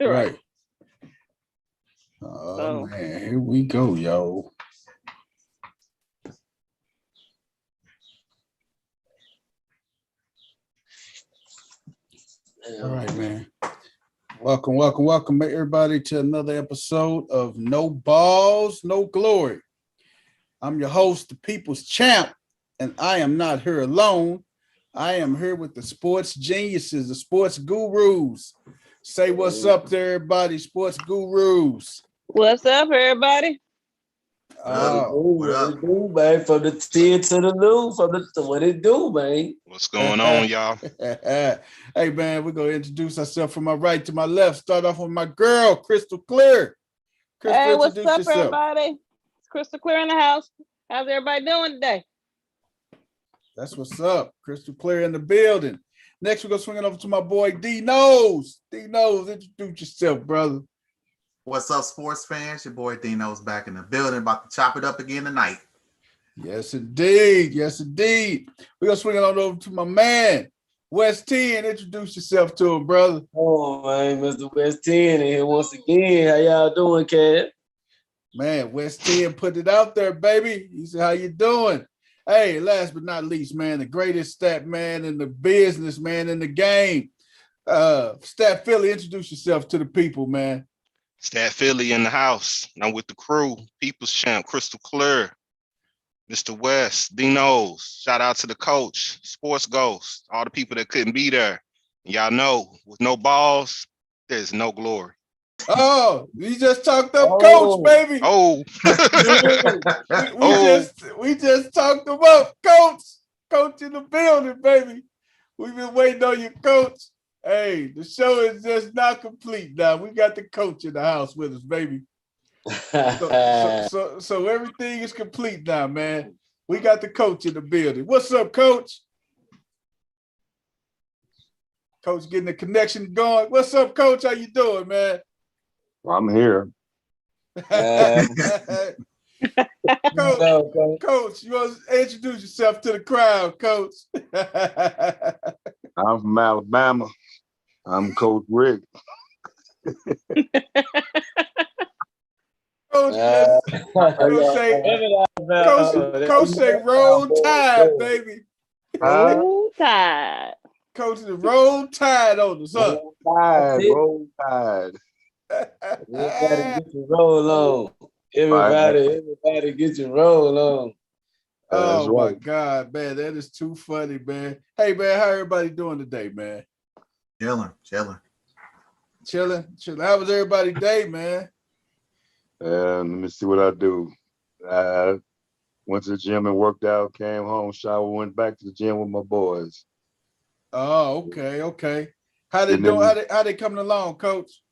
Right. Oh, man. Here we go, yo. All right, man. Welcome, everybody, to another episode of No Balls, No Glory. I'm your host, the People's Champ, and I am not here alone. I am here with the sports geniuses, the sports gurus. Say what's up to everybody, sports gurus. What's up, everybody? What it do, man? From the 10 to the new, what it do, man? What's going on, y'all? Hey, man, we're going to introduce ourselves from my right to my left. Start off with my girl, Crystal Clear. Crystal, hey, what's up, everybody? It's Crystal Clear in the house. How's everybody doing today? That's what's up. Crystal Clear in the building. Next, we're going to swing it over to my boy, D-Nose. D-Nose, introduce yourself, brother. What's up, sports fans? Your boy Dino's back in the building, about to chop it up again tonight. Yes, indeed. Yes, indeed. We're going to swing it on over to my man, West 10. Introduce yourself to him, brother. Oh, man, Mr. West 10 in here once again. How y'all doing, Cat? Man, West 10 put it out there, baby. He said, how you doing? Hey, last but not least, man, the greatest stat man in the business, man, in the game. Stat Philly, introduce yourself to the people, man. Stat Philly in the house. I'm with the crew. People's Champ, Crystal Clear, Mr. West, D-Nose. Shout out to the coach, Sports Ghost, all the people that couldn't be there. Y'all know, with no balls, there's no glory. Oh, we just talked up Coach, baby. Oh. we just talked him up, Coach. Coach in the building, baby. We've been waiting on you, Coach. Hey, the show is just not complete now. We got the coach in the house with us, baby. So everything is complete now, man. We got the coach in the building. What's up, Coach? Coach getting the connection going. What's up, Coach? How you doing, man? I'm here. Coach, you want to introduce yourself to the crowd, Coach? I'm from Alabama. I'm Coach Rick. Coach say roll tide, baby. Roll tide. Coach is roll tide on us, huh? Roll tide. Everybody get your roll on. Everybody get your roll on. Oh, my God, man. That is too funny, man. Hey, man, how everybody doing today, man? Chilling. How was everybody's day, man? Let me see what I do. I went to the gym and worked out, came home, showered, went back to the gym with my boys. Oh, okay. How they doing? How they coming along, Coach?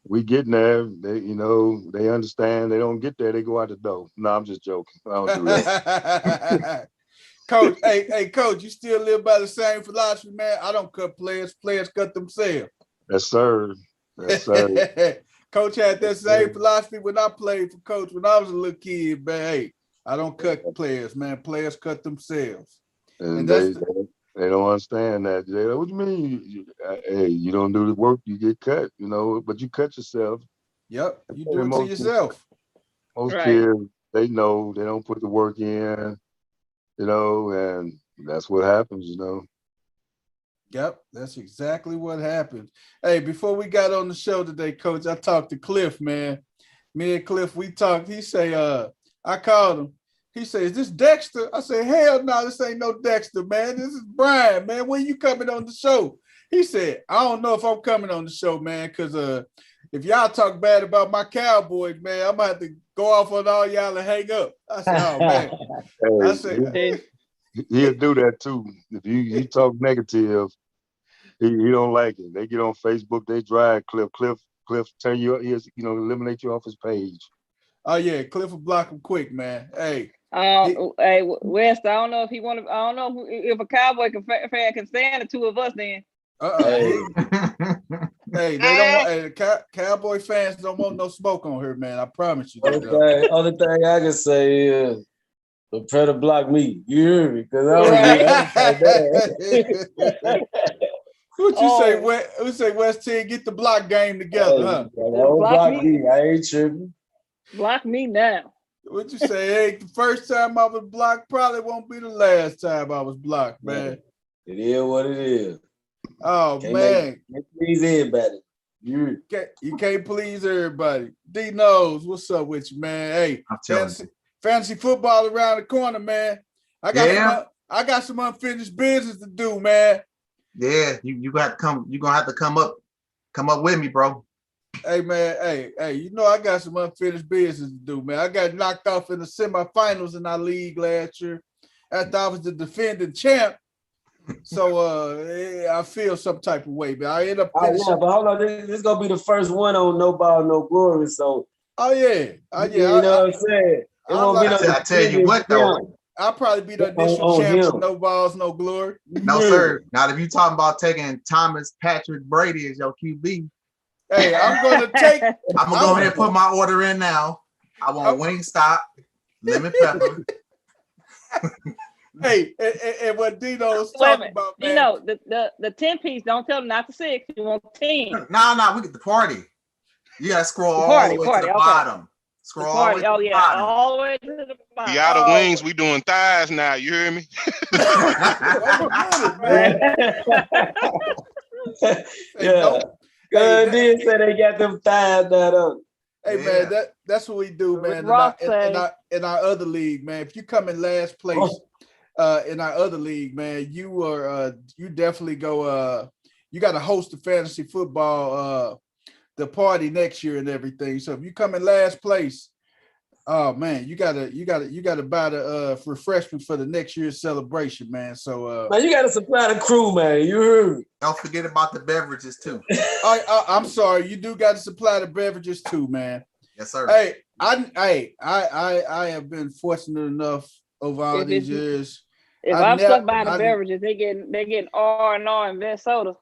We getting there. They understand. They don't get there, they go out the door. No, I'm just joking. I don't do that. Coach, hey, Coach, you still live by the same philosophy, man? I don't cut players. Players cut themselves. Yes, sir. Coach had that same philosophy when I played for Coach when I was a little kid, man. Hey, I don't cut players, man. Players cut themselves. And they don't understand that. They like, what do you mean? Hey, you don't do the work, you get cut, but you cut yourself. Yep, you do it to yourself. Most kids, they know they don't put the work in, and that's what happens, Yep, that's exactly what happened. Hey, before we got on the show today, Coach, I talked to Cliff, man. Me and Cliff, we talked. He say, I called him. He said, is this Dexter? I said, hell no, this ain't no Dexter, man. This is Brian, man. When you coming on the show? He said, I don't know if I'm coming on the show, man, because if y'all talk bad about my Cowboys, man, I'm going to have to go off on all y'all and hang up. I said, oh, man. I said, he'll do that, too. If you talk negative, he don't like it. They get on Facebook, they drag Cliff, turn you, eliminate you off his page. Oh, yeah, Cliff will block him quick, man. Hey. Hey, West, I don't know if he want to. I don't know if a Cowboy fan can stand the two of us. Then. Hey, they don't want. Cowboy fans don't want no smoke on her, man. I promise you. Only thing I can say is, the Predator block me. You hear me? Because I What you say, West? Who say West 10? Get the block game together, huh? Don't block me. I ain't tripping. Block me now. What you say? Hey, the first time I was blocked probably won't be the last time I was blocked, man. It is what it is. Oh, man. Can't please everybody. You can't please everybody. D knows. What's up with you, man? Hey, fantasy football around the corner, man. I got some unfinished business to do, man. Yeah, you got to come. You're gonna have to come up with me, bro. Hey, man. Hey, you know I got some unfinished business to do, man. I got knocked off in the semifinals in our league last year after I was the defending champ. So I feel some type of way, but I end up finishing. But hold on, this is gonna be the first one on No Ball, No Glory. So yeah. You know what I'm saying? It won't be I tell you what though. I'll probably be the initial champ of No Balls, No Glory. No, sir. Not if you talking about taking Thomas Patrick Brady as your QB. Hey, I'm gonna go ahead and put my order in now. I want Wingstop, lemon pepper. Hey, and what Dino's talking about, man. Dino, the 10-piece, don't tell them not the 6. You want 10. No, we get the party. You gotta scroll all the way to the bottom. Scroll all the way to the bottom. All the way to the bottom. We out of wings, we doing thighs now. You hear me? Good did say they got them thighs that up. Hey man, that's what we do, man. In our other league, man. If you come in last place in our other league, man, you definitely go. You got to host the fantasy football the party next year and everything. So if you come in last place, oh man, you gotta buy the refreshments for the next year's celebration, man. So man, you gotta supply the crew, man. You heard. Don't forget about the beverages too. I'm sorry, you do got to supply the beverages too, man. Yes, sir. Hey, I have been fortunate enough over all these years. If I'm stuck by the beverages, they getting R&R and Vent soda.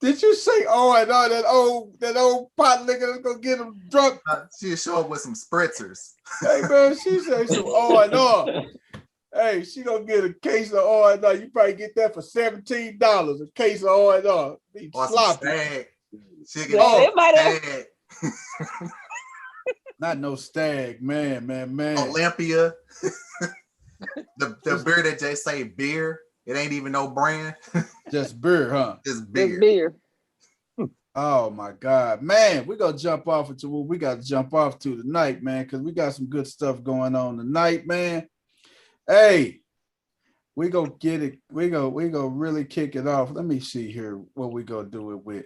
Did you say R&R, that old pot liquor that's gonna get them drunk? She'll show up with some spritzers. Hey man, she say some R&R. Hey, she gonna get a case of R&R. You probably get that for $17. A case of R&R. Be sloppy. She get stag. Not no stag, man. Olympia. the beer that they say beer. It ain't even no brand. Just beer, huh? Just beer. Just beer. Oh my God, man! We're gonna jump off into what we got to jump off to tonight, man, because we got some good stuff going on tonight, man. Hey, we gonna get it. We gonna really kick it off. Let me see here what we gonna do it with.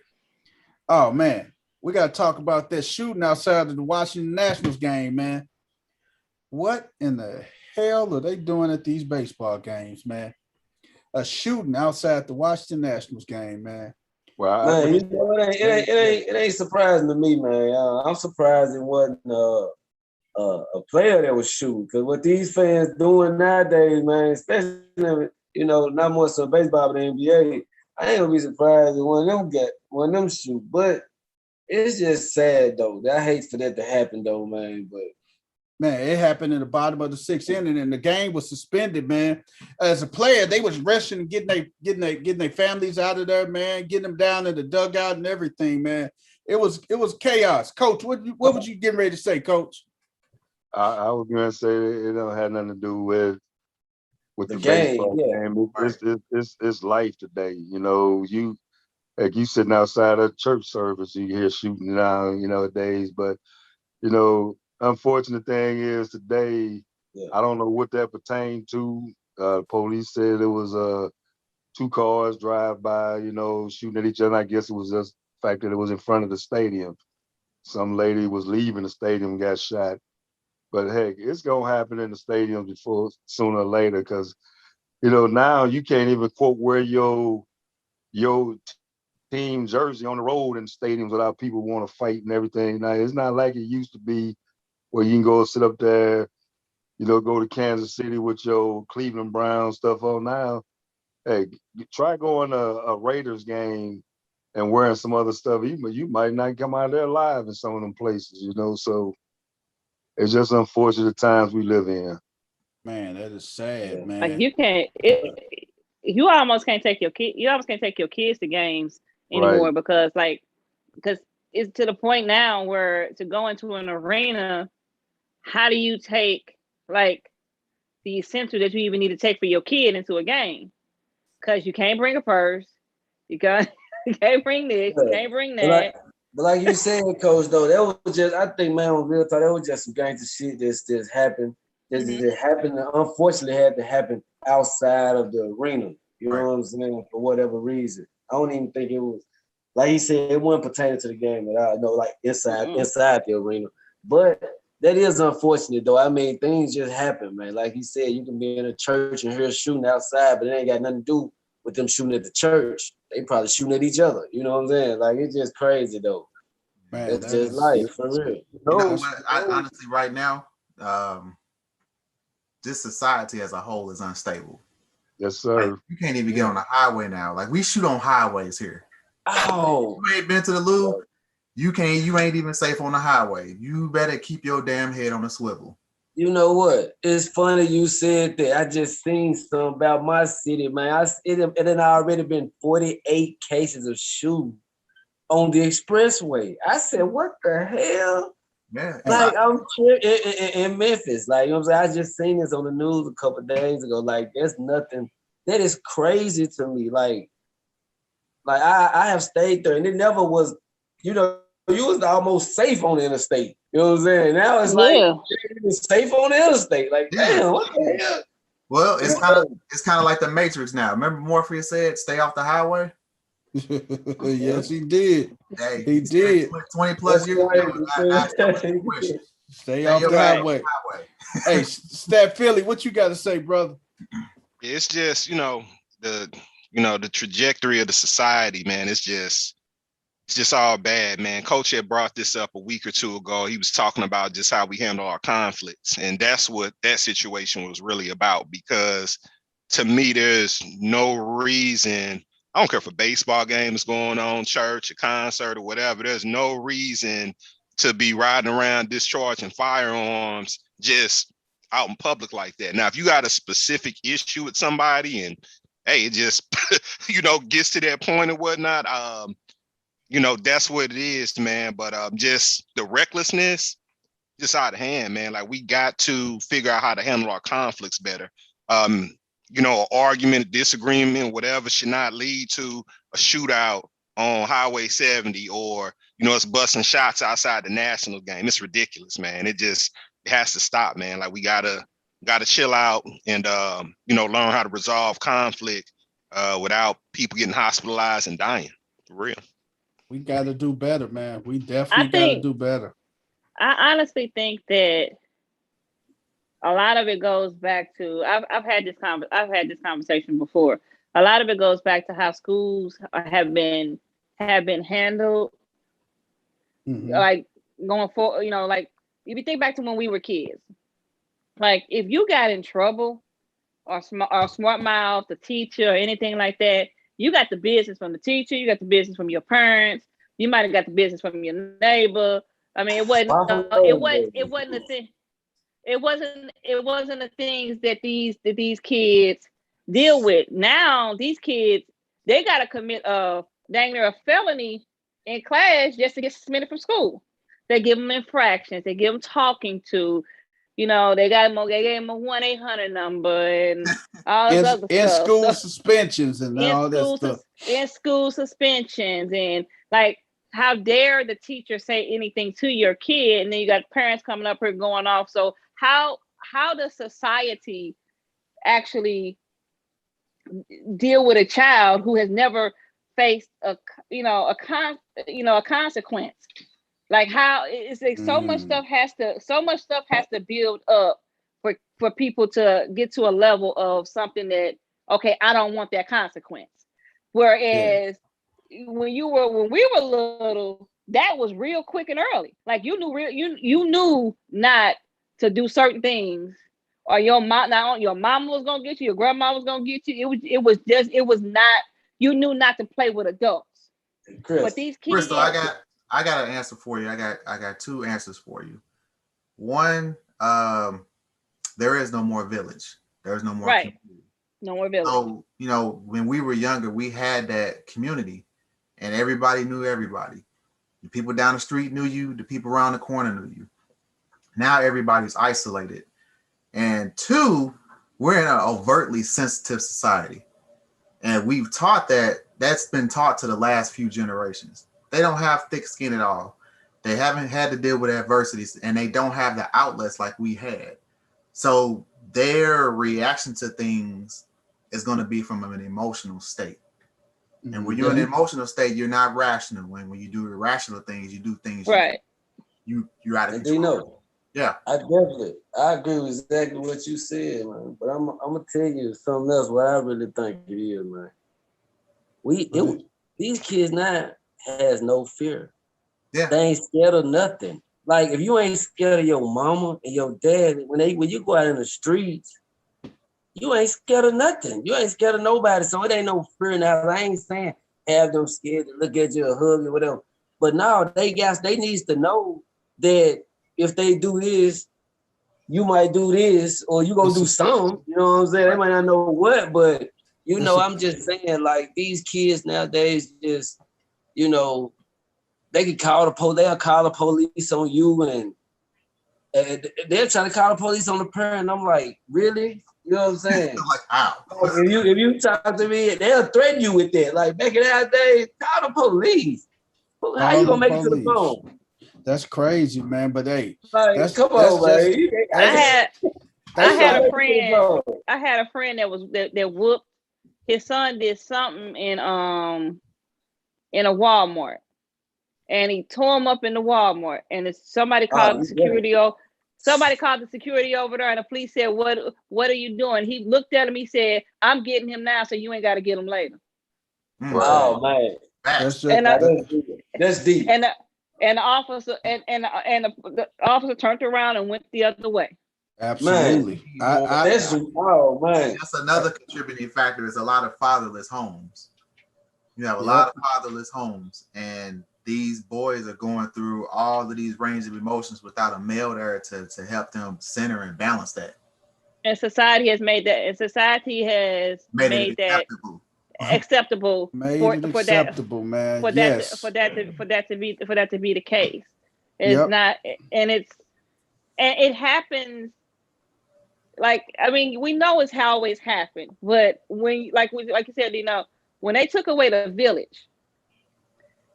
Oh man, we gotta talk about that shooting outside of the Washington Nationals game, man. What in the hell are they doing at these baseball games, man? A shooting outside the Washington Nationals game, man. Well, man, you know, it ain't surprising to me, man. I'm surprised it wasn't a player that was shooting, because what these fans doing nowadays, man, especially not more so baseball but the NBA, I ain't gonna be surprised if one of them shoot. But it's just sad though. I hate for that to happen though, man. But man, it happened in the bottom of the 6th inning, and the game was suspended, man. As a player, they was rushing and getting their families out of there, man, getting them down in the dugout and everything, man. It was chaos. Coach, what would you get ready to say, Coach? I was gonna say it don't have nothing to do with the game. Baseball game. It's life today. You sitting outside a church service, you hear shooting down, nowadays, but unfortunate thing is today, I don't know what that pertained to. Police said it was 2 cars drive by, shooting at each other. I guess it was just the fact that it was in front of the stadium. Some lady was leaving the stadium and got shot. But heck, it's gonna happen in the stadium before sooner or later, because now you can't even quote wear your team jersey on the road in stadiums without people want to fight and everything. Now it's not like it used to be, where you can go sit up there, go to Kansas City with your Cleveland Browns stuff on. Now, hey, try going to a Raiders game and wearing some other stuff. You might not come out of there alive in some of them places, So it's just unfortunate times we live in. Man, that is sad, man. Like you can't. you almost can't take your kids to games anymore, Right. because it's to the point now where to go into an arena, how do you take like the essential that you even need to take for your kid into a game? Because you can't bring a purse, you can't you can't bring this, you can't bring But like, that. but like you said, Coach, though, that was just, I think, man, on real talk, that was just some gangster shit that happened. That happened, and unfortunately had to happen outside of the arena. You know Right. what I'm saying? For whatever reason. I don't even think it was, like he said, it wasn't pertaining to the game at all. No, like inside the arena. But that is unfortunate, though. I mean, things just happen, man. Like he said, you can be in a church and hear shooting outside, but it ain't got nothing to do with them shooting at the church. They probably shooting at each other. You know what I'm saying? Like, it's just crazy, though. Man, That's that just is life, for real. You know No, what? I honestly, right now, this society as a whole is unstable. yes, Like, sir. you can't even get on the highway now. Like, we shoot on highways here. Oh, You ain't been to the Lou. You ain't even safe on the highway. You better keep your damn head on a swivel. you know what? It's funny you said that. I just seen something about my city, man. It had already been 48 cases of shooting on the expressway. I said, what the hell? Yeah. Like, I'm in Memphis. Like, you know what I'm saying? I just seen this on the news a couple of days ago. Like, there's nothing. That is crazy to me. Like I have stayed there, and it never was, you know, you was almost safe on the interstate. You know what I'm saying? Now it's like Yeah. it's safe on the interstate. Like, Yeah. damn, what the hell? Well, it's kind of like the Matrix now. Remember Morpheus said, "Stay off the highway." yes, he did. Hey, He did. 20 plus years ago. I asked him a question. Stay off the highway. Hey, Stat Philly, what you got to say, brother? It's just, the trajectory of the society, man. It's just all bad, man. Coach had brought this up a week or two ago. He was talking about just how we handle our conflicts. And that's what that situation was really about, because to me, there's no reason. I don't care if a baseball game is going on, church, a concert, or whatever. There's no reason to be riding around discharging firearms just out in public like that. Now, if you got a specific issue with somebody and hey, it just gets to that point or whatnot, that's what it is, man. But just the recklessness, just out of hand, man. Like, we got to figure out how to handle our conflicts better. An argument, disagreement, whatever should not lead to a shootout on Highway 70 or, us busting shots outside the national game. It's ridiculous, man. It has to stop, man. Like, we gotta chill out and, learn how to resolve conflict without people getting hospitalized and dying, for real. We got to do better, man. We definitely got to do better. I honestly think that a lot of it goes back to I've had this conversation before. A lot of it goes back to how schools have been handled. Like, going forward, like, if you think back to when we were kids, like, if you got in trouble or smart mouth the teacher or anything like that, you got the business from the teacher, you got the business from your parents, you might have got the business from your neighbor. I mean, it wasn't the thing. It wasn't the things that these kids deal with. Now these kids, they gotta commit dang near a felony in class just to get suspended from school. They give them infractions, they give them talking to, they gave them a 1-800 number and all this other in stuff. school suspensions and all that stuff. In school suspensions, and like, how dare the teacher say anything to your kid, and then you got parents coming up here going off. So how does society actually deal with a child who has never faced a consequence? Like, how it's like so much stuff has to build up for people to get to a level of something that, okay, I don't want that consequence. Whereas when we were little, that was real quick and early. Like, you knew not to do certain things, or your mom was gonna get you, your grandma was gonna get you. It was not, you knew not to play with adults. But these kids, Crystal, I got an answer for you. I got two answers for you. One, there is no more village. There's no more community. No more village. So, you know, when we were younger, we had that community and everybody knew everybody. The people down the street knew you, the people around the corner knew you. Now everybody's isolated. And two, we're in an overtly sensitive society. And we've taught that's been taught to the last few generations. They don't have thick skin at all. They haven't had to deal with adversities and they don't have the outlets like we had. So their reaction to things is going to be from an emotional state. And when you're in an emotional state, you're not rational. When you do irrational things, you do things right. You're out of And control. Dino, Yeah. I agree with exactly what you said, man. But I'm gonna tell you something else. What I really think it is, man. These kids now has no fear. Yeah. They ain't scared of nothing. Like if you ain't scared of your mama and your dad, when you go out in the streets, you ain't scared of nothing. You ain't scared of nobody. So it ain't no fear now. I ain't saying have them scared to look at you or hug or whatever. But now they needs to know that if they do this, you might do this, or you gonna do something. You know what I'm saying? They might not know what, but you know, I'm just saying, like these kids nowadays just, you know, they can call the police. They'll call the police on you, and they're trying to call the police on the parent. I'm like, really? You know what I'm saying? I'm like, how? If you talk to me, they'll threaten you with that. Like back in that day, call the police. How you gonna make it to the phone? That's crazy, man. But hey, like, come on, man. I had a friend that whooped his son. Did something in a Walmart, and he tore him up in the Walmart. And somebody called the security. Somebody called the security over there, and the police said, "What are you doing?" He looked at him. He said, "I'm getting him now, so you ain't got to get him later." Oh man, that's deep. And the officer the officer turned around and went the other way. Absolutely. Man, that's another contributing factor is a lot of fatherless homes. You have a lot of fatherless homes, and these boys are going through all of these range of emotions without a male there to help them center and balance that. And society has made that. And society has made that acceptable for that to be the case. It's not, and it happens. Like, I mean, we know it's how always happened, but when like you said, you know, when they took away the village,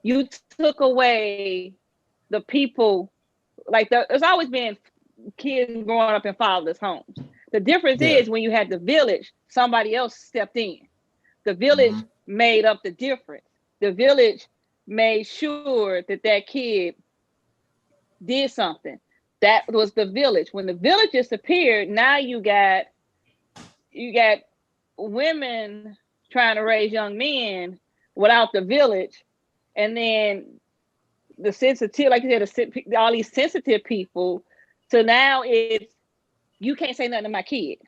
you took away the people. Like there's always been kids growing up in fatherless homes. The difference is when you had the village, somebody else stepped in. The village made up the difference. The village made sure that kid did something. That was the village. When the village disappeared, now you got women trying to raise young men without the village, and then the sensitive, like you said, all these sensitive people. So now it's you can't say nothing to my kid.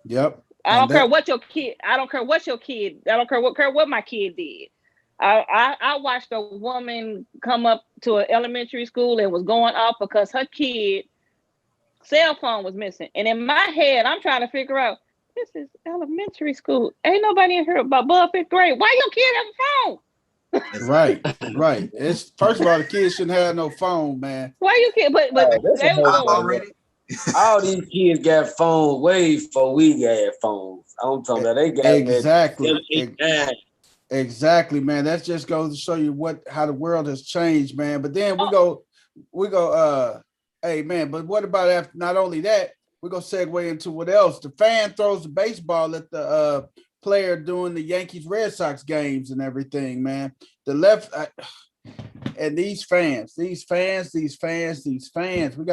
Yep. I don't care what your kid what my kid did. I watched a woman come up to an elementary school and was going off because her kid cell phone was missing. And in my head, I'm trying to figure out, this is elementary school. Ain't nobody in here above 5th grade. Why your kid have a phone? Right. It's first of all, the kids shouldn't have no phone, man. Why you kid? But they was already. All these kids got phones way before we got phones. I'm talking about they got Exactly, man. That just goes to show you how the world has changed, man. But then we go, hey man, but what about after not only that, we're gonna segue into what else? The fan throws the baseball at the player doing the Yankees Red Sox games and everything, man. The left and these fans, we got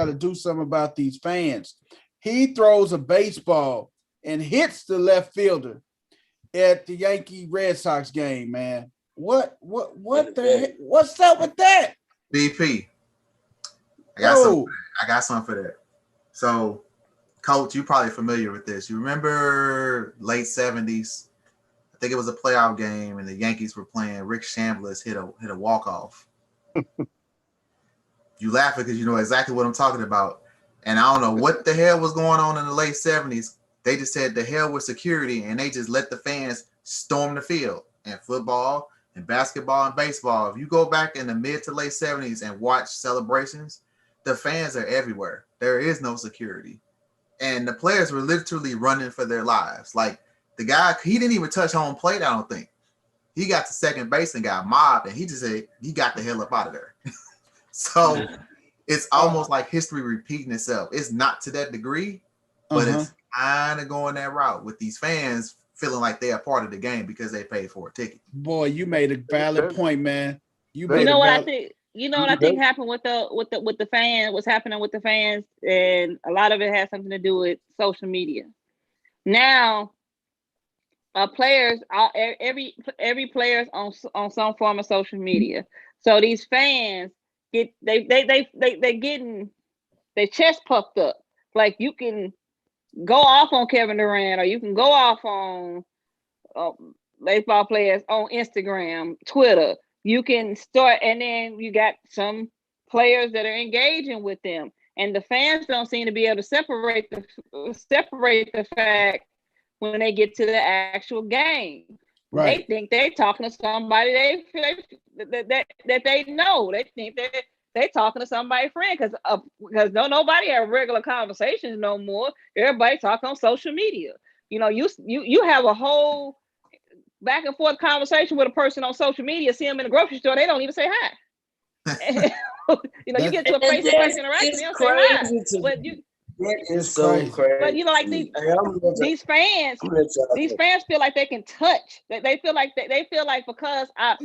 to do something about these fans. He throws a baseball and hits the left fielder at the Yankee Red Sox game, man. What the heck? What's up with that? BP. I got something for that. So, Coach, you're probably familiar with this. You remember late 70s? I think it was a playoff game, and the Yankees were playing. Rick Chambliss hit a walk-off. You laughing because you know exactly what I'm talking about. And I don't know what the hell was going on in the late 70s. They just said the hell with security, and they just let the fans storm the field. And football and basketball and baseball, if you go back in the mid to late 70s and watch celebrations, the fans are everywhere. There is no security. And the players were literally running for their lives. Like the guy, he didn't even touch home plate, I don't think. He got to second base and got mobbed, and he just said he got the hell up out of there. So it's almost like history repeating itself. It's not to that degree, but it's kind of going that route with these fans feeling like they are part of the game because they paid for a ticket. Boy, you made a valid point, man. You know what I think? You know what I think happened with the fans? What's happening with the fans, and a lot of it has something to do with social media. Now, players, every player's on some form of social media. So these fans get they getting their chest puffed up. Like you can go off on Kevin Durant, or you can go off on baseball players on Instagram, Twitter. You can start, and then you got some players that are engaging with them, and the fans don't seem to be able to separate the fact when they get to the actual game. Right. They think they're talking to somebody that they know. They think that they're talking to somebody's friend because nobody have regular conversations no more. Everybody talk on social media. You know, you have a whole back and forth conversation with a person on social media, see them in the grocery store, they don't even say hi. You know, you get to a face-to-face interaction, they don't say hi. But it's so crazy. But you know, like these fans feel like they can touch. They feel like because I'm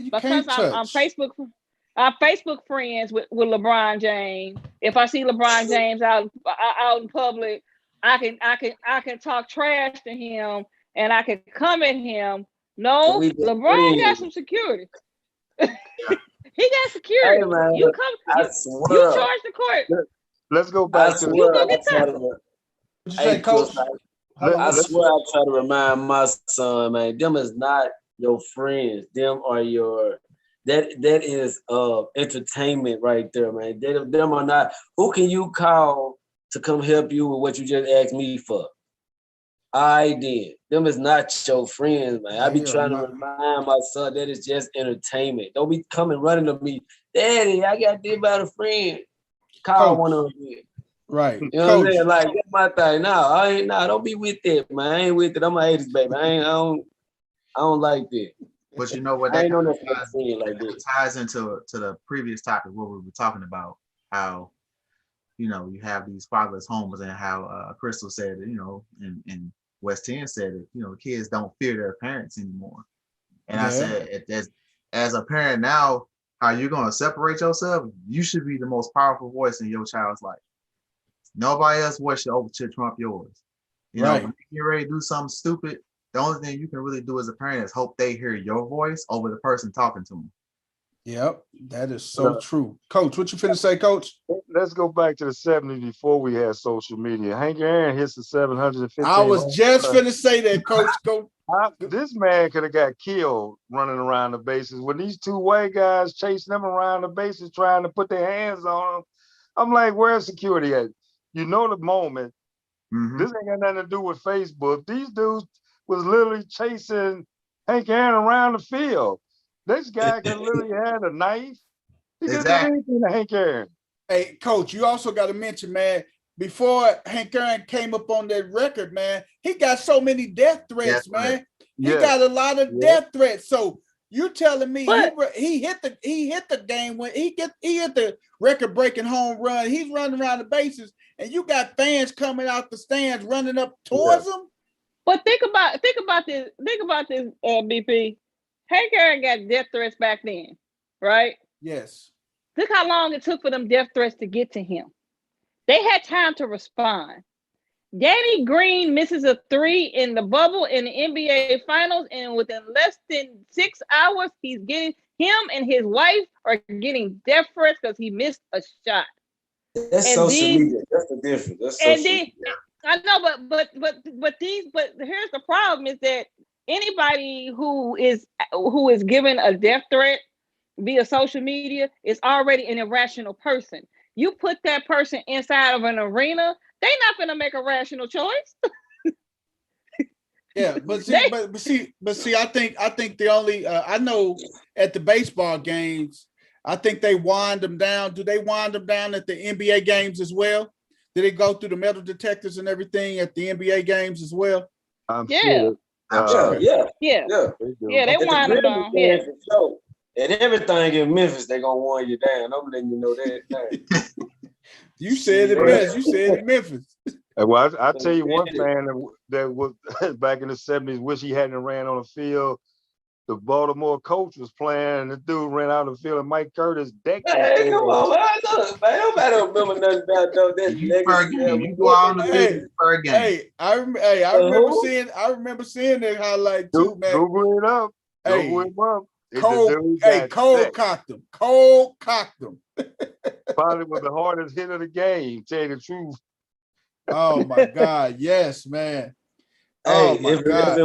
Facebook friends with LeBron James. If I see LeBron James out in public, I can talk trash to him and I can come at him. No, LeBron got some security. He got security. Hey, man, you charge the court. Let's go back to you go get touched. Coach? I swear I try to remind my son, man, them is not your friends. Them are your that is entertainment right there, man. Them are not. Who can you call to come help you with what you just asked me for? I did. Them is not your friends, man. I be trying to remind my son that it's just entertainment. Don't be coming running to me, Daddy, I got this about a friend. Call one of them. Right. You know what I'm saying? Like, that's my thing. No, don't be with that, man. I ain't with it. I'm a 80s baby. I don't like that. But you know what? That ties into the previous topic what we were talking about, how, you know, you have these fatherless homes, and how Crystal said it, you know, and West 10 said it, you know, kids don't fear their parents anymore. And I said, as a parent now, how you're going to separate yourself, you should be the most powerful voice in your child's life. Nobody else's voice should trump yours. You know, when you're ready to do something stupid, the only thing you can really do as a parent is hope they hear your voice over the person talking to them. Yep, that is so true. Coach, what you finna say, Coach? Let's go back to the 70s before we had social media. Hank Aaron hits the 750. I was just finna say that, Coach. Go. This man could have got killed running around the bases. When these two white guys chasing them around the bases trying to put their hands on them, I'm like, where's security at? You know the moment. Mm-hmm. This ain't got nothing to do with Facebook. These dudes was literally chasing Hank Aaron around the field. This guy could literally had a knife. He could do anything to Hank Aaron. Hey, Coach, you also got to mention, man, before Hank Aaron came up on that record, man, he got so many death threats, man. He got a lot of death threats. So you telling me he hit the game when he hit the record-breaking home run. He's running around the bases, and you got fans coming out the stands running up towards him. But think about this, BP. Hank Aaron got death threats back then, right? Yes. Look how long it took for them death threats to get to him. They had time to respond. Danny Green misses a 3 in the bubble in the NBA Finals, and within less than 6 hours, him and his wife are getting death threats because he missed a shot. That's social media. That's the difference. That's social media. I know, but here's the problem: is that anybody who is given a death threat via social media is already an irrational person. You put that person inside of an arena, they're not going to make a rational choice. Yeah, but see, I think the only I know at the baseball games, I think they wind them down. Do they wind them down at the NBA games as well? Do they go through the metal detectors and everything at the NBA games as well? I'm Yeah. sure. Yeah, Okay. yeah. They do. Yeah, they At the wind them Grizzlies down. game Yeah. for sure. And everything in Memphis, they gonna warn you down. I'm letting you know that now. You said it best. You said it Memphis. Well, I tell you one fan that was back in the 70s, wish he hadn't ran on the field. The Baltimore coach was playing, and the dude ran out of the field, and Mike Curtis decked his Hey, come ass. on, man. Look, man. Nobody remember nothing about that You per legacy. game. You go out on the Hey, field per game. Hey, I remember seeing that highlight too, man. Google it up. Hey, Google him up. Cole cocked him. Cole cocked him. Probably was the hardest hit of the game, tell you the truth. Oh my God, yes, man. Hey, Oh my God.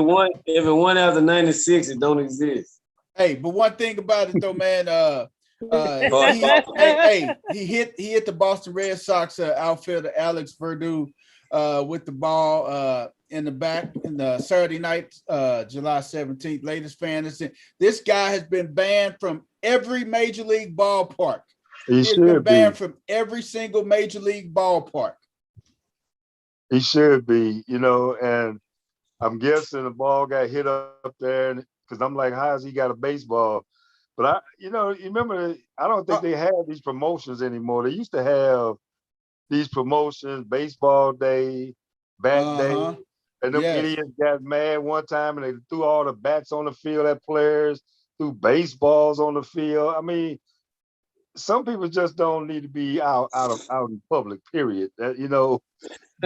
if it won after 96, it don't exist. Hey, but one thing about it though, man, he hit the Boston Red Sox outfielder Alex Verdu with the ball in the back in the Saturday night, July 17th, latest fantasy. This guy has been banned from every major league ballpark. He's been banned from every single major league ballpark. He should be, and I'm guessing the ball got hit up there because I'm like, how has he got a baseball? But you remember, I don't think they have these promotions anymore. They used to have these promotions, baseball day, bat day, and them idiots got mad one time and they threw all the bats on the field at players, threw baseballs on the field. I mean, some people just don't need to be out in public, period. But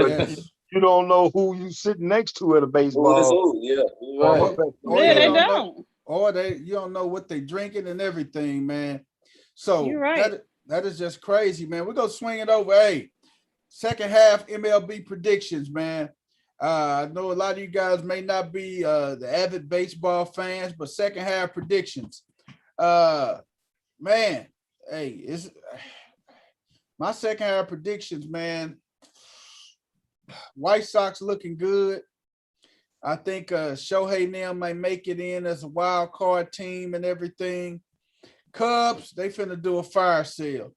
Yes. you don't know who you sitting next to at a baseball. Yeah, Or They don't. You don't know what they drinking and everything, man. So You're right. that is just crazy, man. We're gonna swing it over. Hey, second half MLB predictions, man. I know a lot of you guys may not be the avid baseball fans, but second half predictions. Man, hey, it's my second half predictions, man. White Sox looking good. I think Shohei and them may make it in as a wild card team and everything. Cubs, they finna do a fire sale.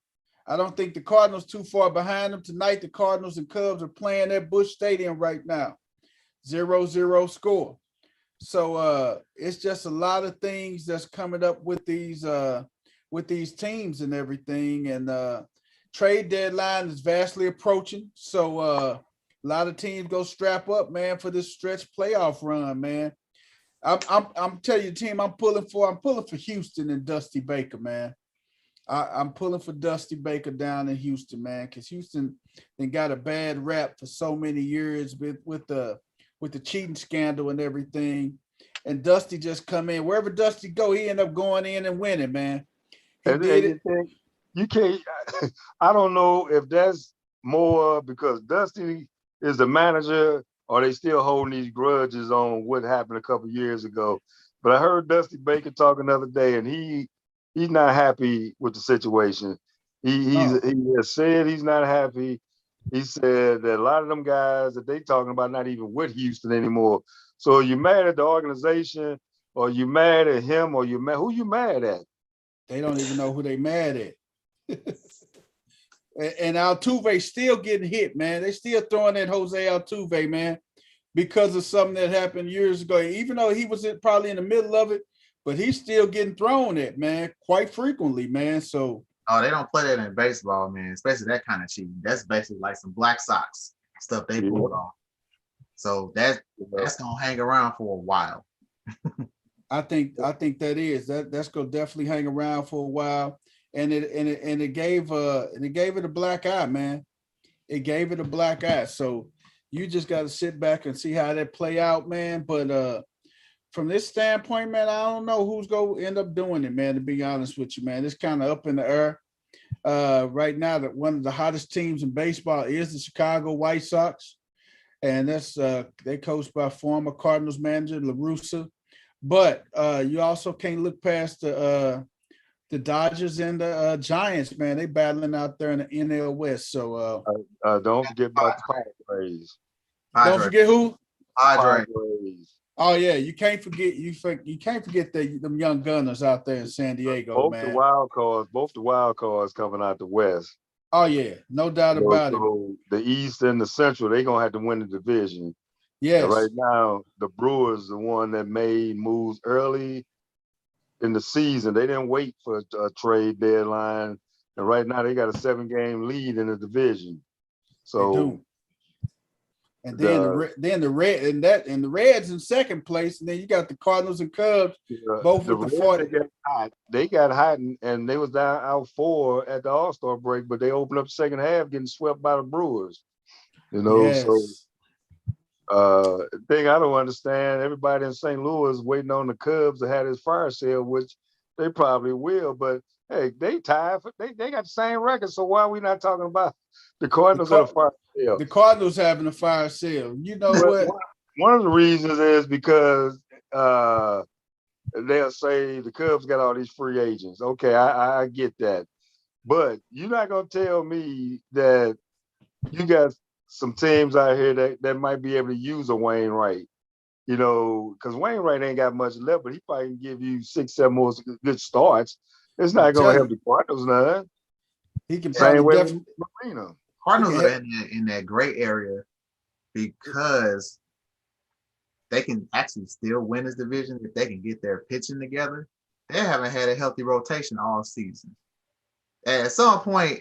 I don't think the Cardinals too far behind them. Tonight, the Cardinals and Cubs are playing at Busch Stadium right now. 0-0 score. So it's just a lot of things that's coming up with these teams and everything. And trade deadline is vastly approaching. So a lot of teams go strap up, man, for this stretch playoff run, man. I'm telling you, team, I'm pulling for Houston and Dusty Baker, man. I'm pulling for Dusty Baker down in Houston, man, because Houston they got a bad rap for so many years with the cheating scandal and everything. And Dusty just come in wherever Dusty go, he end up going in and winning, man. You can't. I don't know if that's more because Dusty is the manager, or they still holding these grudges on what happened a couple years ago. But I heard Dusty Baker talking the other day, and he's not happy with the situation. He has said he's not happy. He said that a lot of them guys that they talking about not even with Houston anymore. So you mad at the organization, or you mad at him, or who you mad at? They don't even know who they mad at. And Altuve still getting hit, man. They still throwing at Jose Altuve, man, because of something that happened years ago. Even though he was probably in the middle of it, but he's still getting thrown at, man, quite frequently, man. So they don't play that in baseball, man, especially that kind of cheating. That's basically like some Black Sox stuff they pulled off. So that's gonna hang around for a while. I think that's gonna definitely hang around for a while. And it gave it a black eye, man. It gave it a black eye. So you just got to sit back and see how that play out, man. But from this standpoint, man, I don't know who's going to end up doing it, man, to be honest with you, man. It's kind of up in the air. Right now, that one of the hottest teams in baseball is the Chicago White Sox. And that's they coached by former Cardinals manager La Russa. But you also can't look past the Dodgers and the Giants, man. They battling out there in the NL West. So don't forget about the Padres. Don't forget who? Padres. Oh yeah, you can't forget them young gunners out there in San Diego, both man. both the wild cards coming out the West. Oh yeah, no doubt about it. So the East and the Central, they're gonna have to win the division. Yes. And right now, the Brewers, the one that made moves early in the season. They didn't wait for a trade deadline, and right now they got a 7-game lead in the division. So they do. And then the Reds in second place, and then you got the Cardinals and Cubs, both with the 40. They got hot, and they was down out 4 at the All-Star break, but they opened up the second half, getting swept by the Brewers. Yes. So the thing I don't understand, everybody in St. Louis waiting on the Cubs to have this fire sale, which they probably will, but hey, they tied. They got the same record, so why are we not talking about the Cardinals at a fire sale? The Cardinals having a fire sale. You know what? One of the reasons is because they'll say the Cubs got all these free agents. Okay, I get that. But you're not going to tell me that you got some teams out here that might be able to use a Wainwright, because Wainwright ain't got much left, but he probably can give you 6-7 more good starts. It's not going to help the Cardinals none. He can probably definitely. Cardinals are in that gray area because they can actually still win this division if they can get their pitching together. They haven't had a healthy rotation all season. At some point,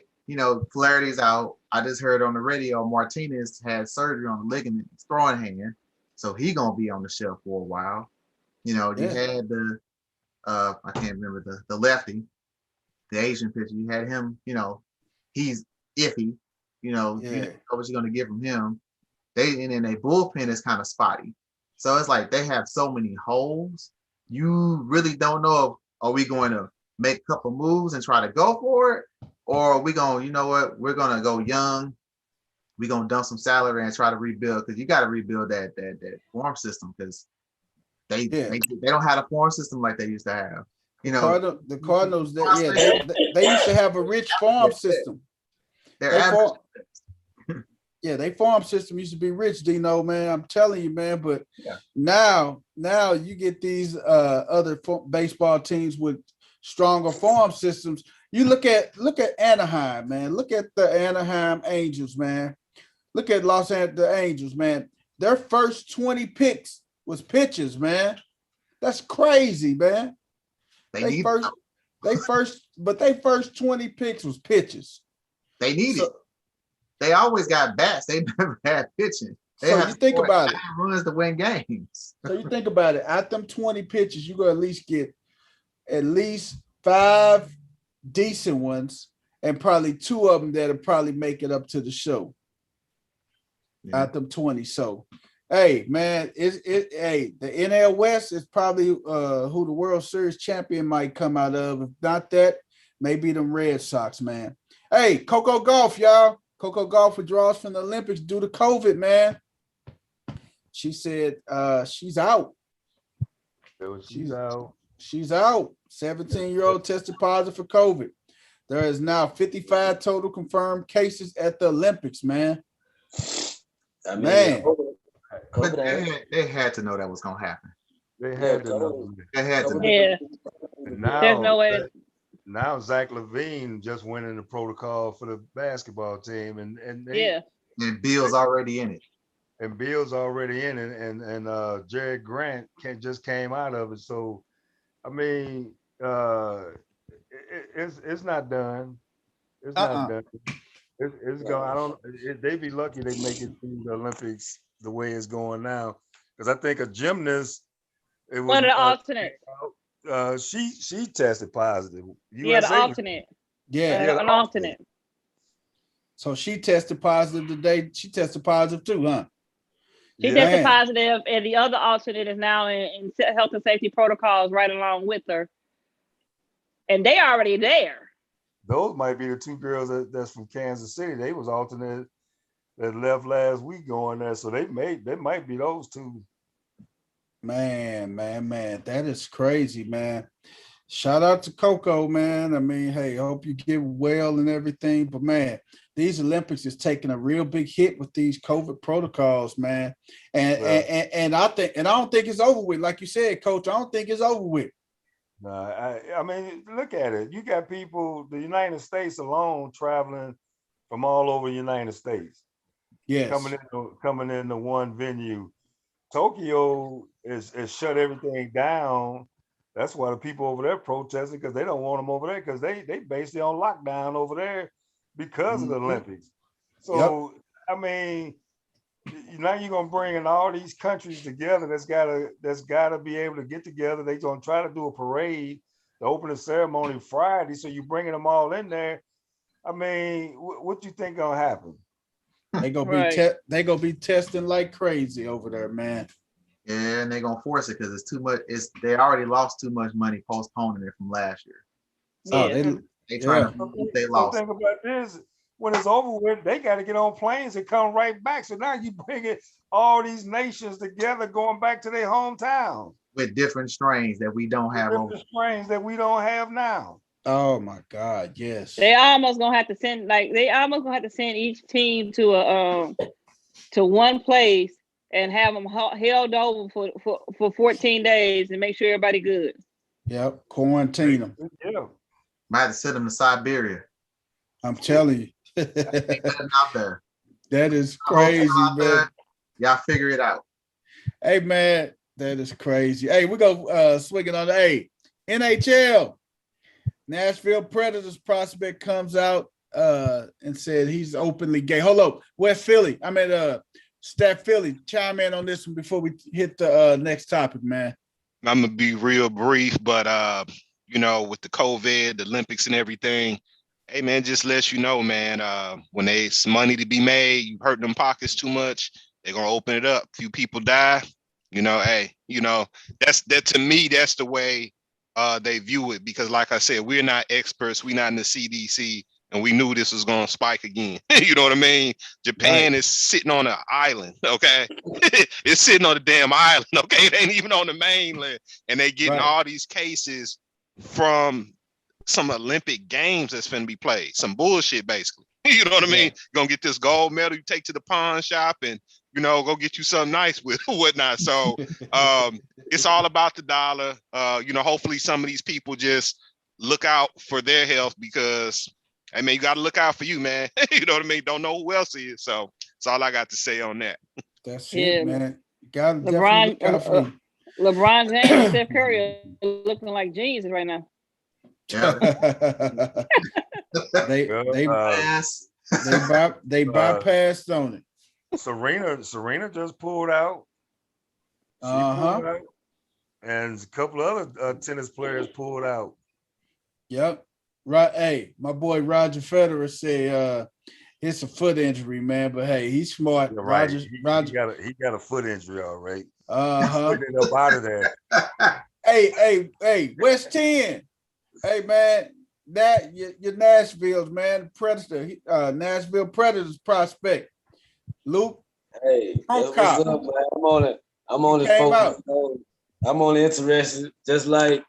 Flaherty's out. I just heard on the radio Martinez had surgery on the ligament in his throwing hand, so he gonna be on the shelf for a while. You had the I can't remember the lefty, the Asian pitcher. You had him. He's iffy. You know what you're gonna get from him. And then their bullpen is kind of spotty. So it's like they have so many holes. You really don't know if are we going to make a couple moves and try to go for it, or are we going, we're going to go young. We're going to dump some salary and try to rebuild, because you got to rebuild that farm system, because they don't have a farm system like they used to have. The Cardinals, they used to have a rich farm system. Their farm system used to be rich, Dino, man. I'm telling you, man. But now you get these other baseball teams with stronger farm systems. You look at Anaheim, man. Look at the Anaheim Angels, man. Look at Los Angeles Angels, man. Their first 20 picks was pitchers, man. That's crazy, man. They first 20 picks was pitchers. They need it. They always got bats. They never had pitching. So you think about it. Runs to win games. So you think about it. At them 20 pitches, you're going to at least get at least 5 decent ones, and probably 2 of them that'll probably make it up to the show. At them 20. So, hey, man, the NL West is probably who the World Series champion might come out of. If not that, maybe them Red Sox, man. Hey, Coco Gauff, y'all. Coco Gauff withdraws from the Olympics due to COVID, man. She said she's out. She's out. 17-year-old tested positive for COVID. There is now 55 total confirmed cases at the Olympics, man. Man. But they had to know that was going to happen. They had to know. They had to know. Yeah. Now, there's no way. Now Zach LaVine just went in the protocol for the basketball team, and Bill's already in it. And Bill's already in it, and Jared Grant just came out of it. So, I mean, it's not done. It's not done. It's going. They'd be lucky they make it through the Olympics the way it's going now, because I think a gymnast. One of the alternates. She tested positive. The alternate. An alternate. So she tested positive today. She tested positive too, huh? She tested positive, and the other alternate is now in health and safety protocols right along with her. And they already there. Those might be the 2 girls that's from Kansas City. They was alternate that left last week going there. So they might be those 2. Man, that is crazy, man. Shout out to Coco, man. I mean, hey, I hope you get well and everything. But man, these Olympics is taking a real big hit with these COVID protocols, man. And I don't think it's over with. Like you said, Coach, I don't think it's over with. No, I mean, look at it. You got people, the United States alone, traveling from all over the United States. Yes. Coming into one venue. Tokyo is shut everything down. That's why the people over there protesting, because they don't want them over there, because they basically on lockdown over there because of the Olympics. So I mean, now you're gonna bring in all these countries together that's gotta be able to get together. They're gonna try to do a parade, the opening ceremony Friday. So you're bringing them all in there. I mean, what you think gonna happen? They gonna be testing like crazy over there, man. Yeah, and they're gonna force it because it's too much. They already lost too much money postponing it from last year. So they trying to they lost. Think about this. When it's over with, they got to get on planes and come right back. So now you bringing all these nations together, going back to their hometown with different strains that we don't have. Different strains that we don't have now. Oh my God! Yes. They almost gonna have to send each team to one place and have them held over for 14 days and make sure everybody good. Yep, quarantine them. Yeah, might have to send them to Siberia. I'm telling you. Out there. That is crazy, man. Y'all figure it out. Hey, man, that is crazy. Hey, we go swinging on the NHL. Nashville Predators prospect comes out and said he's openly gay. Hold up, West Philly. I mean, Stat Philly. Chime in on this one before we hit the next topic, man. I'm gonna be real brief, but with the COVID, the Olympics, and everything. Hey man, just let you know, man, when there's money to be made, you hurt them pockets too much, they're gonna open it up. Few people die, that's to me, that's the way they view it, because like I said, we're not experts, we're not in the CDC, and we knew this was gonna spike again. You know what I mean? Japan is sitting on an island, okay? It's sitting on a damn island, okay? It ain't even on the mainland, and they getting all these cases from some Olympic games that's finna be played. Some bullshit, basically. You know what I mean? You're gonna get this gold medal you take to the pawn shop and, go get you something nice with whatnot. So it's all about the dollar. Hopefully some of these people just look out for their health, because, I mean, you got to look out for you, man. You know what I mean? Don't know who else is. So that's all I got to say on that. That's it, man. Got to definitely look out for you. LeBron James and Steph Curry are looking like geniuses right now. Yeah. they bypassed on it. Serena just pulled out. She pulled out. And a couple of other tennis players pulled out. Yep. Right. Hey, my boy Roger Federer said it's a foot injury, man. But hey, he's smart. You're right. Roger he got a foot injury, all right. Getting up out of there. Hey, West 10. Hey man, that your Nashville's man, Predator, Nashville Predators prospect, Luke. Hey, what's up, man? I'm on it. I'm only interested, just like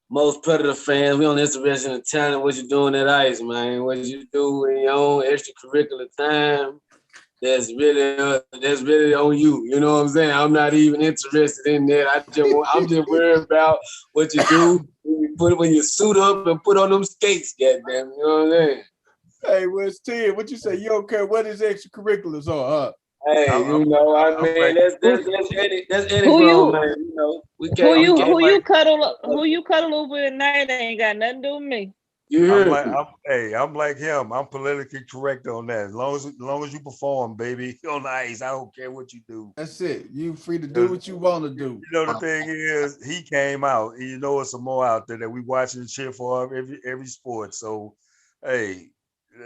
most Predator fans. We only interested in the talent, what you doing at ice, man. What you do in your own extracurricular time. That's really on you. You know what I'm saying? I'm not even interested in that. I'm just worried about what you do when you suit up and put on them skates, goddamn. You know what I'm saying? Hey, West 10, what you say? You don't care what his extracurriculars are, huh? Hey, that's any grown man. We can't. Who you cuddle over at night ain't got nothing to do with me. I'm like him. I'm politically correct on that. As long as you perform, baby, on the ice, I don't care what you do. That's it. You free to do what you want to do. The thing is, he came out, and it's some more out there that we watching and cheer for every sport. So, hey,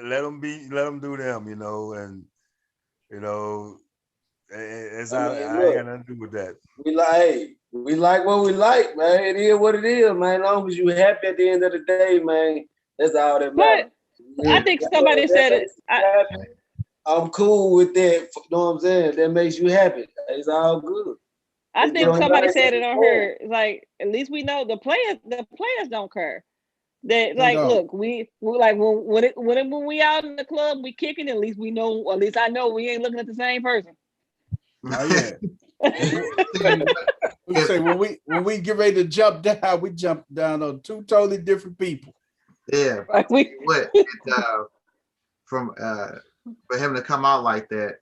let them do them, and I ain't got nothing to do with that. We like what we like, man. It is what it is, man. As long as you happy at the end of the day, man, that's all that matters. But I think somebody said it. I'm cool with that. You know what I'm saying? That makes you happy. It's all good. I think somebody said it on her. It's like, at least we know the players don't care. That like, look, we like when we out in the club, we kicking. At least we know. At least I know we ain't looking at the same person. Oh yeah. We say when we get ready to jump down, we jump down on two totally different people. Yeah. Like For him to come out like that,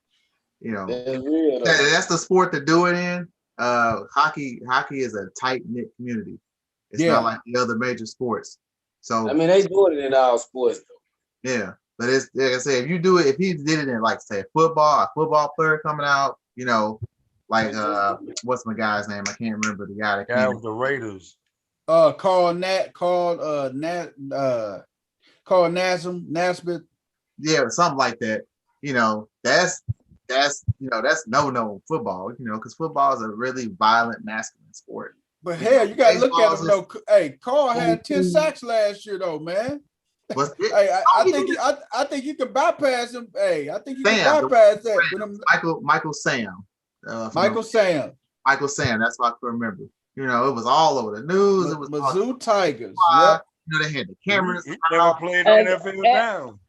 you know, real, that's the sport to do it in. Hockey is a tight knit community. It's not like the other major sports. So I mean, they doing it in all sports though. Yeah, but it's like I say, if you do it, if he did it in like say a football player coming out, you know, like what's my guy's name? I can't remember the guy that came with the Raiders. Carl Nassib. Yeah, something like that. You know, that's no football. You know, because football is a really violent, masculine sport. But hell, you gotta look at him though. Hey, Carl had 10 sacks last year though, man. Hey, I think you can bypass him. Hey, I think you can bypass that. Michael Sam. Michael Sam. That's what I can remember. You know, it was all over the news. It was Mizzou Tigers. Yep. You know, they had the cameras. He never played the NFL down.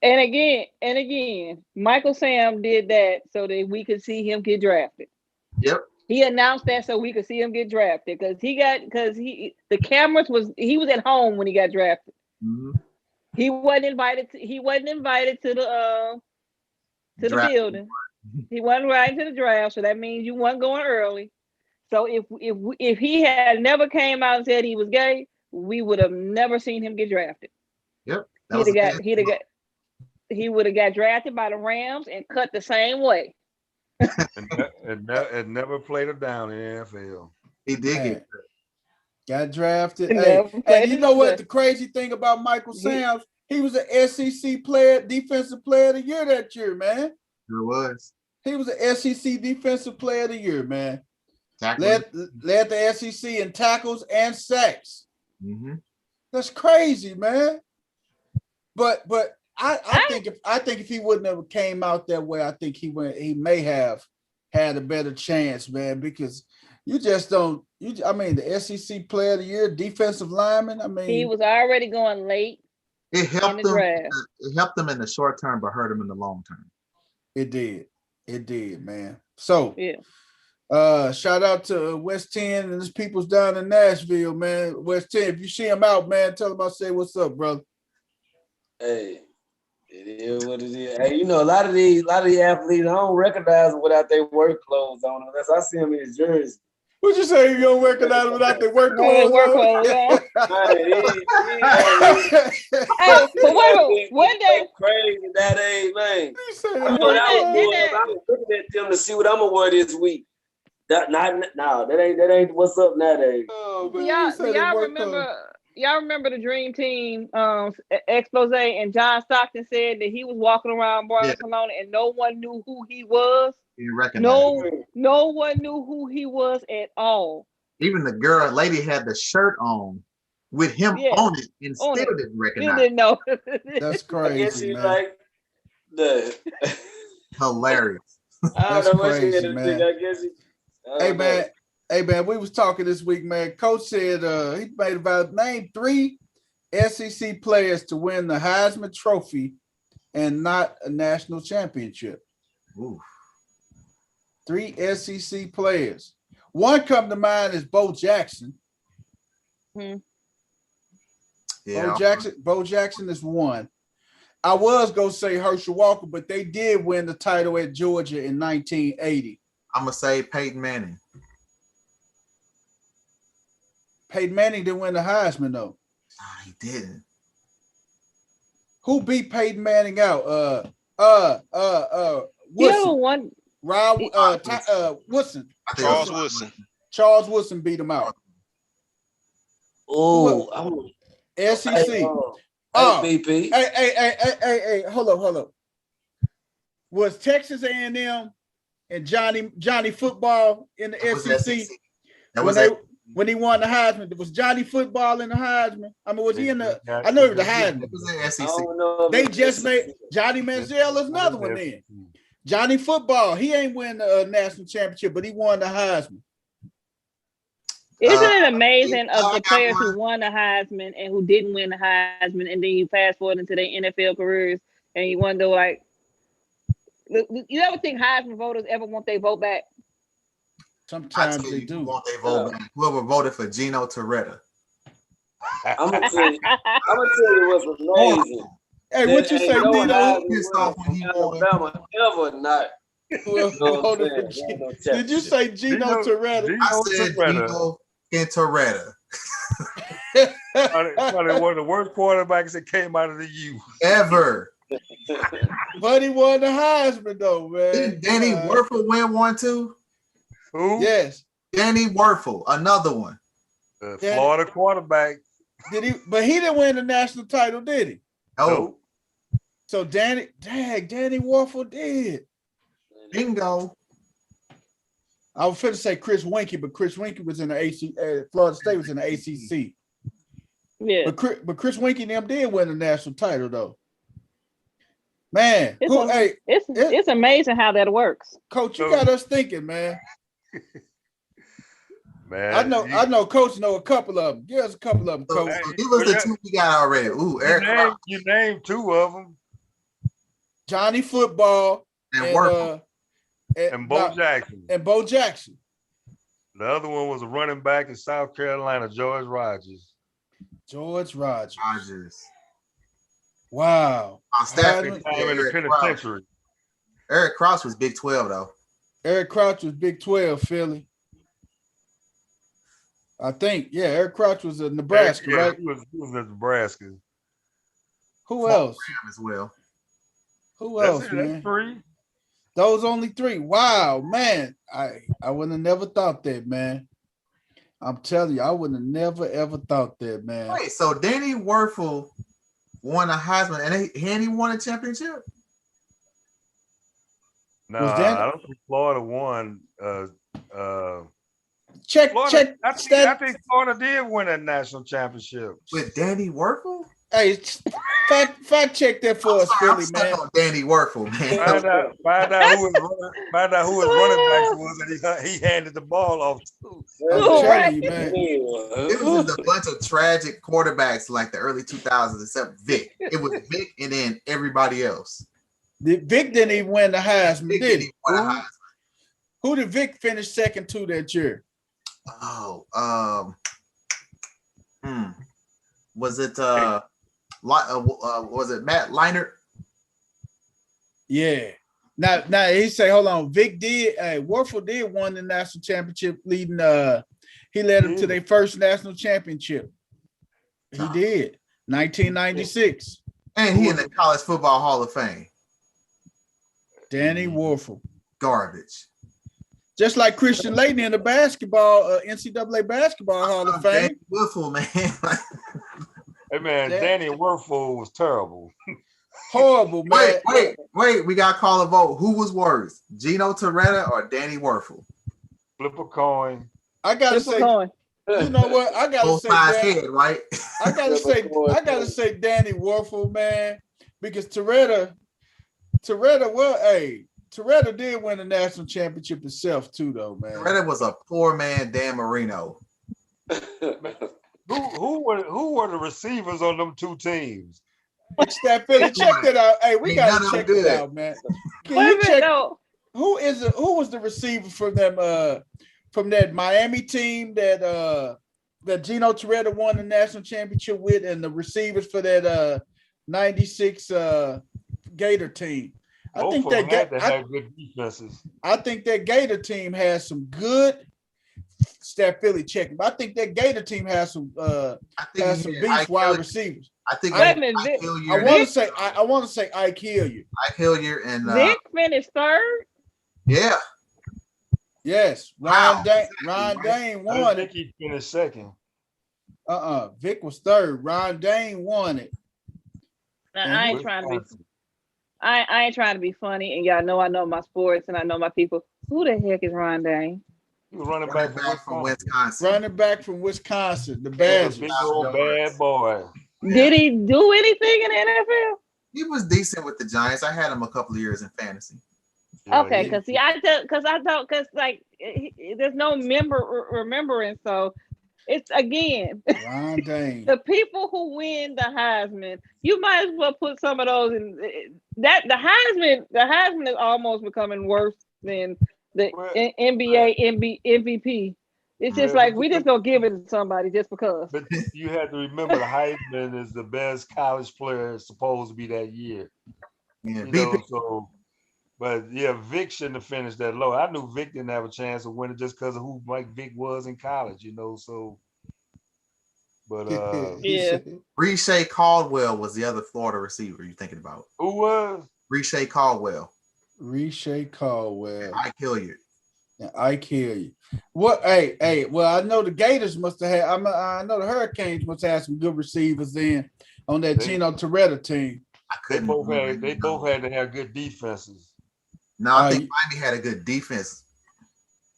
And again, Michael Sam did that so that we could see him get drafted. Yep. He announced that so we could see him get drafted because he was at home when he got drafted. Mm-hmm. He wasn't invited to the building. He wasn't right to the draft, so that means you weren't going early. So if he had never came out and said he was gay, we would have never seen him get drafted. Yep. He would have got drafted by the Rams and cut the same way. and never played him down in the NFL. He did got drafted. And you know what? The crazy thing about Michael Sam, he was an SEC defensive player of the year that year, man. Sure was. He was an SEC defensive player of the year, man. Led the SEC in tackles and sacks. Mm-hmm. That's crazy, man. But I think if he wouldn't have came out that way, I think he may have had a better chance, man, because you just don't. The SEC player of the year, defensive lineman. He was already going late. It helped him. It helped him in the short term, but hurt him in the long term. It did, man. So yeah. Shout out to West 10 and his peoples down in Nashville, man. West 10, if you see him out, man, tell him I say what's up, brother. Hey. It is what it is. Hey, you know, a lot of these athletes, I don't recognize them without their work clothes on. Unless I see them in his jersey. What you say? You don't recognize them without their work clothes on? Hey, but wait, one day crazy that age, man. I was looking at them to see what I'm gonna wear this week. That ain't what's up nowadays. Oh, Y'all remember the Dream Team expose, and John Stockton said that he was walking around Barcelona and no one knew who he was. No one knew who he was at all. Even the lady had the shirt on with him on it and still didn't recognize. Didn't know. That's crazy. I guess she's like the hilarious. That's crazy, man. I guess Hey man, we was talking this week, man. Coach said he made about name 3 SEC players to win the Heisman Trophy and not a national championship. Ooh. 3 SEC players. One come to mind is Bo Jackson. Hmm. Yeah. Bo Jackson is one. I was gonna say Herschel Walker, but they did win the title at Georgia in 1980. I'm gonna say Peyton Manning. Peyton Manning didn't win the Heisman though. Oh, he didn't. Who beat Peyton Manning out? Woodson. Woodson. Charles Woodson. Charles Woodson beat him out. Oh, SEC. BP. Hey, hold up. Was Texas A&M and Johnny Football in the SEC? When he won the Heisman, was Johnny Football in the Heisman? I mean, was he in the? I know he was the Heisman. It was in SEC. They just made Johnny Manziel is another one. Then Johnny Football, he ain't win the national championship, but he won the Heisman. Isn't it amazing of I the got players one. who won the Heisman and who didn't win the Heisman, and then you fast forward into their NFL careers, and you wonder, like, you ever think Heisman voters ever want their vote back? I Sometimes tell they you, do. who want their vote back? Whoever voted for Gino Torretta. I'm gonna tell you what's amazing. Hey, what you Ain't say, no Dino? Heisman Pissed winner off when from he won. Alabama ever not. Well, You know what I'm voted saying? for Ain't no Did you say Gino Torretta? I said Gino and Torretta. Probably one of the worst quarterbacks that came out of the U. Ever. But he won the Heisman though, man. Didn't Danny Werfel win one too? Who? Yes. Danny Werfel, another one. The Florida quarterback. Did he? But he didn't win the national title, did he? Oh, Nope. So Danny Warfel did. bingo. I was finna say Chris Winkie, but Chris Winkie was in the ACC. Florida State was in the ACC. Yeah. But Chris Winkie and them did win the national title though. Man, It's amazing how that works. Coach, you got us thinking, man. Man, I know Coach know a couple of them. Give us a couple of them, So, Coach. give us the two we got already. Ooh, Eric Cross you named two of them. Johnny Football and Werfel. And Bo Jackson. And Bo Jackson. The other one was a running back in South Carolina, George Rogers. George Rogers. Wow. Wow. Time in the penitentiary. Eric Cross was Big 12 though. Eric Crouch was Big 12, Philly. I think, yeah, Eric Crouch was in Nebraska, right? He was in Nebraska. Who else? As well. Who else, man? That's three. Those only three. Wow, man. I would have never thought that, man. I'm telling you, I would have never ever thought that, man. Wait, so Danny Werfel won a Heisman and he won a championship? No, I don't think Florida won. Check. I think Florida did win a national championship with Danny Werfel. Hey, fact check that for us, Philly, man. On Danny Werfel, man. Find out who his running backs was, and he handed the ball off to. I'm telling you, man. It was just a bunch of tragic quarterbacks like the early 2000s, except Vic. It was Vic and then everybody else. Vic didn't even win the Heisman, did he? Who did Vic finish second to that year? Oh, was it Matt Leinart? Yeah. Now he say, hold on. Vic did. Werfel did won the national championship, leading. He led them to their first national championship. He did, 1996. And he in the College Football Hall of Fame. Danny Werfel. Garbage. Just like Christian Laettner in the basketball, NCAA basketball Hall of Fame. Danny Werfel, man. Hey man, Danny Werfel was terrible. Horrible, man. Wait. We got to call a vote. Who was worse, Gino Torretta or Danny Werfel? Flip a coin. I gotta say, you know what? I gotta say, head, right? I gotta say Danny Werfel, man, because Torretta did win the national championship himself too, though, man. Torretta was a poor man, Dan Marino. Who were the receivers on them two teams? Check that out. Hey, we gotta check it out, man. Can you check who was the receiver from them from that Miami team that Gino Torretta won the national championship with, and the receivers for that 96 Gator team? I think had good defenses. I think that Gator team has some good stat Philly checking, but I think that Gator team has some beast wide receivers. I think I want to say Ike Hilliard. Ike Hilliard and Vic finished third. Yeah. Yes, Ryan Dane won it. I think he finished second. Vic was third. Ryan Dane won it. Now, I ain't trying to be funny, and y'all know I know my sports and I know my people. Who the heck is Ryan Dane? He was running back from Wisconsin. Running back from Wisconsin, the Badgers. Big old bad boy. Did he do anything in the NFL? He was decent with the Giants. I had him a couple of years in fantasy. Okay, because there's no remembrance. So It's again Ron Dane. the people who win the Heisman. You might as well put some of those in that. The Heisman is almost becoming worse than the NBA MVP. It's just like we just gonna give it to somebody just because. But you have to remember the Heisman is the best college player supposed to be that year. Yeah, You know, so but yeah, Vic shouldn't have finished that low. I knew Vic didn't have a chance of winning just because of who Mike Vic was in college, you know. So but Yeah. Reshay Caldwell was the other Florida receiver you thinking about. Who was? Reshay Caldwell. Reshay Caldwell. I kill you. Yeah, I kill you. What? Hey. Well, I know the Gators must have had. I know the Hurricanes must have had some good receivers then on that Gino Toretta team. They both had to have good defenses. No, I think Miami had a good defense.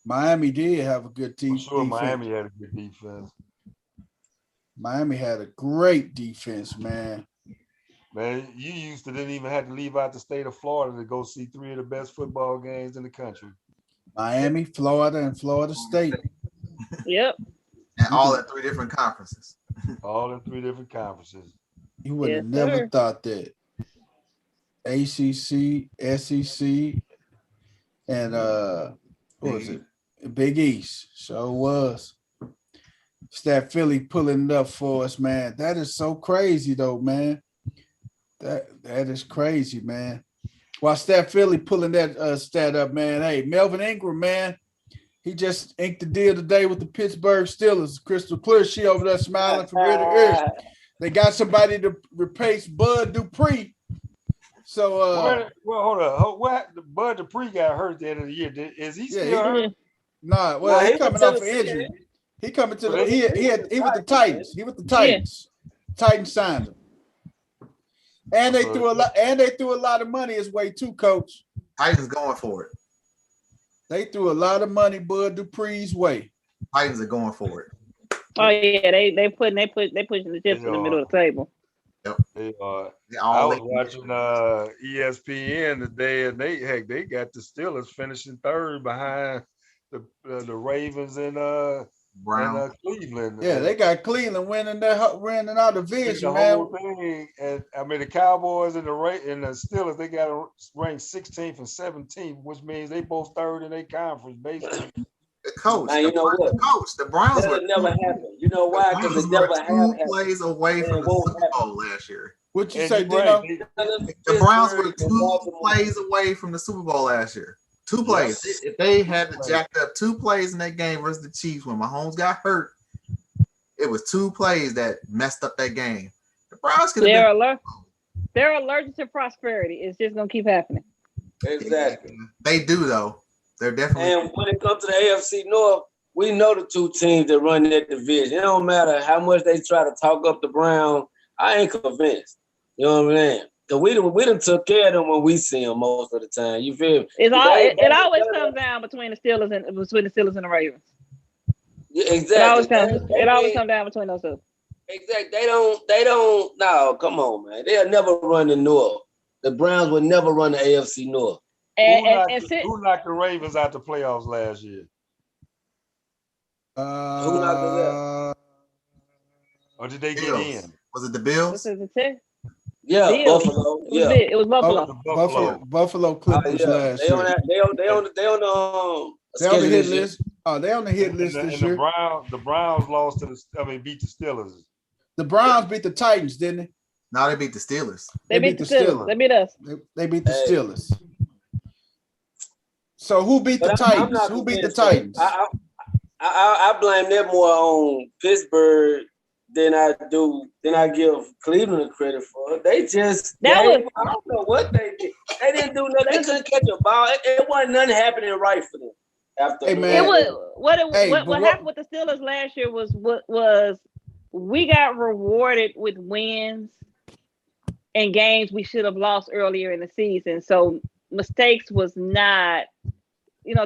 Miami did have a good team. Sure, Miami had a good defense. Miami had a great defense, man. Man, you used to didn't even have to leave out the state of Florida to go see 3 of the best football games in the country. Miami, Florida, and Florida State. Yep. And all in 3 different conferences. All in 3 different conferences. You would have never thought that. ACC, SEC, and what was it? Big East. So was. It's that Philly pulling it up for us, man. That is so crazy, though, man. That is crazy, man. While Stat Philly pulling that stat up, man. Hey, Melvin Ingram, man. He just inked the deal today with the Pittsburgh Steelers. Crystal clear. She over there smiling from ear to ear. They got somebody to replace Bud Dupree. So well, hold on. What Bud Dupree got hurt at the end of the year? Is he still hurt? Nah, well, he coming off an injury. He coming to the he with the Titans. He with the Titans. Yeah. Titans signed him. And they threw a lot of money his way too, coach. Titans going for it. They threw a lot of money Bud Dupree's way. Titans are going for it. Oh yeah, they pushing the chips in the middle of the table. Yep. I was watching ESPN today, and they got the Steelers finishing 3rd behind the Ravens and Brown. Cleveland. Yeah, they got Cleveland winning our division, man. Whole thing, and I mean the Cowboys and the Steelers, they got ranked 16th and 17th, which means they both 3rd in their conference, basically. The coach, now, you know what? The Browns would never happen. You know why? Because it never happened. 2 plays away from the Super Bowl last year. What you say, Dino? The Browns were 2 plays away from the Super Bowl last year. 2 plays. Yes. If they had to jack up 2 plays in that game versus the Chiefs when Mahomes got hurt, it was 2 plays that messed up that game. The Browns could have They're allergic to prosperity. It's just gonna keep happening. Exactly. They do though. They're definitely. And when it comes to the AFC North, we know the 2 teams that run that division. It don't matter how much they try to talk up the Browns. I ain't convinced. You know what I'm saying? Cause we done took care of them when we see them most of the time. You feel me? It always comes down between the Steelers and the Ravens. Yeah, exactly. It always comes down between those 2. Exactly. They don't. No, come on, man. They'll never run the North. The Browns would never run the AFC North. Who knocked the Ravens out the playoffs last year? Who knocked them out? Or did they get in? Was it the Bills? Yeah, Bills. Buffalo. It was Buffalo. Buffalo Clippers last year. They on the hit list. Oh, they on the hit list this year. The Browns beat the Steelers. The Browns beat the Titans, didn't they? No, they beat the Steelers. They beat the Steelers. They beat us. They beat the Steelers. So who beat the Titans? Who beat the Titans? I blame that more on Pittsburgh than I give Cleveland credit for. I don't know what they did. They didn't do nothing. They couldn't catch a ball. It wasn't nothing happening right for them. After what happened with the Steelers last year was we got rewarded with wins in games we should have lost earlier in the season. So mistakes was not,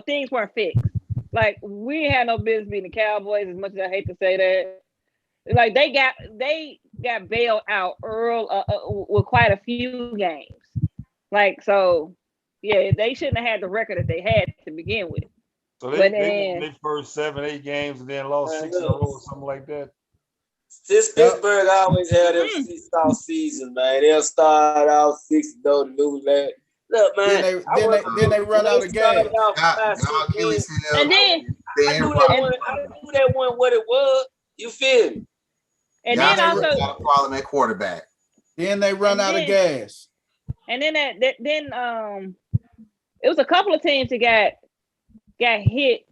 things weren't fixed. Like we had no business beating the Cowboys, as much as I hate to say that. Like they got bailed out with quite a few games. Like, so yeah, they shouldn't have had the record that they had to begin with. So they won their first 7-8 games and then lost 6 in a row or something like that. This Pittsburgh always had them seesaw season, man. They'll start out 6-0 to lose that. Look, man. Then they run out of gas. And then I knew that one what it was. You feel me? And then also calling that quarterback. Then they run out of gas. And then it was a couple of teams that got hit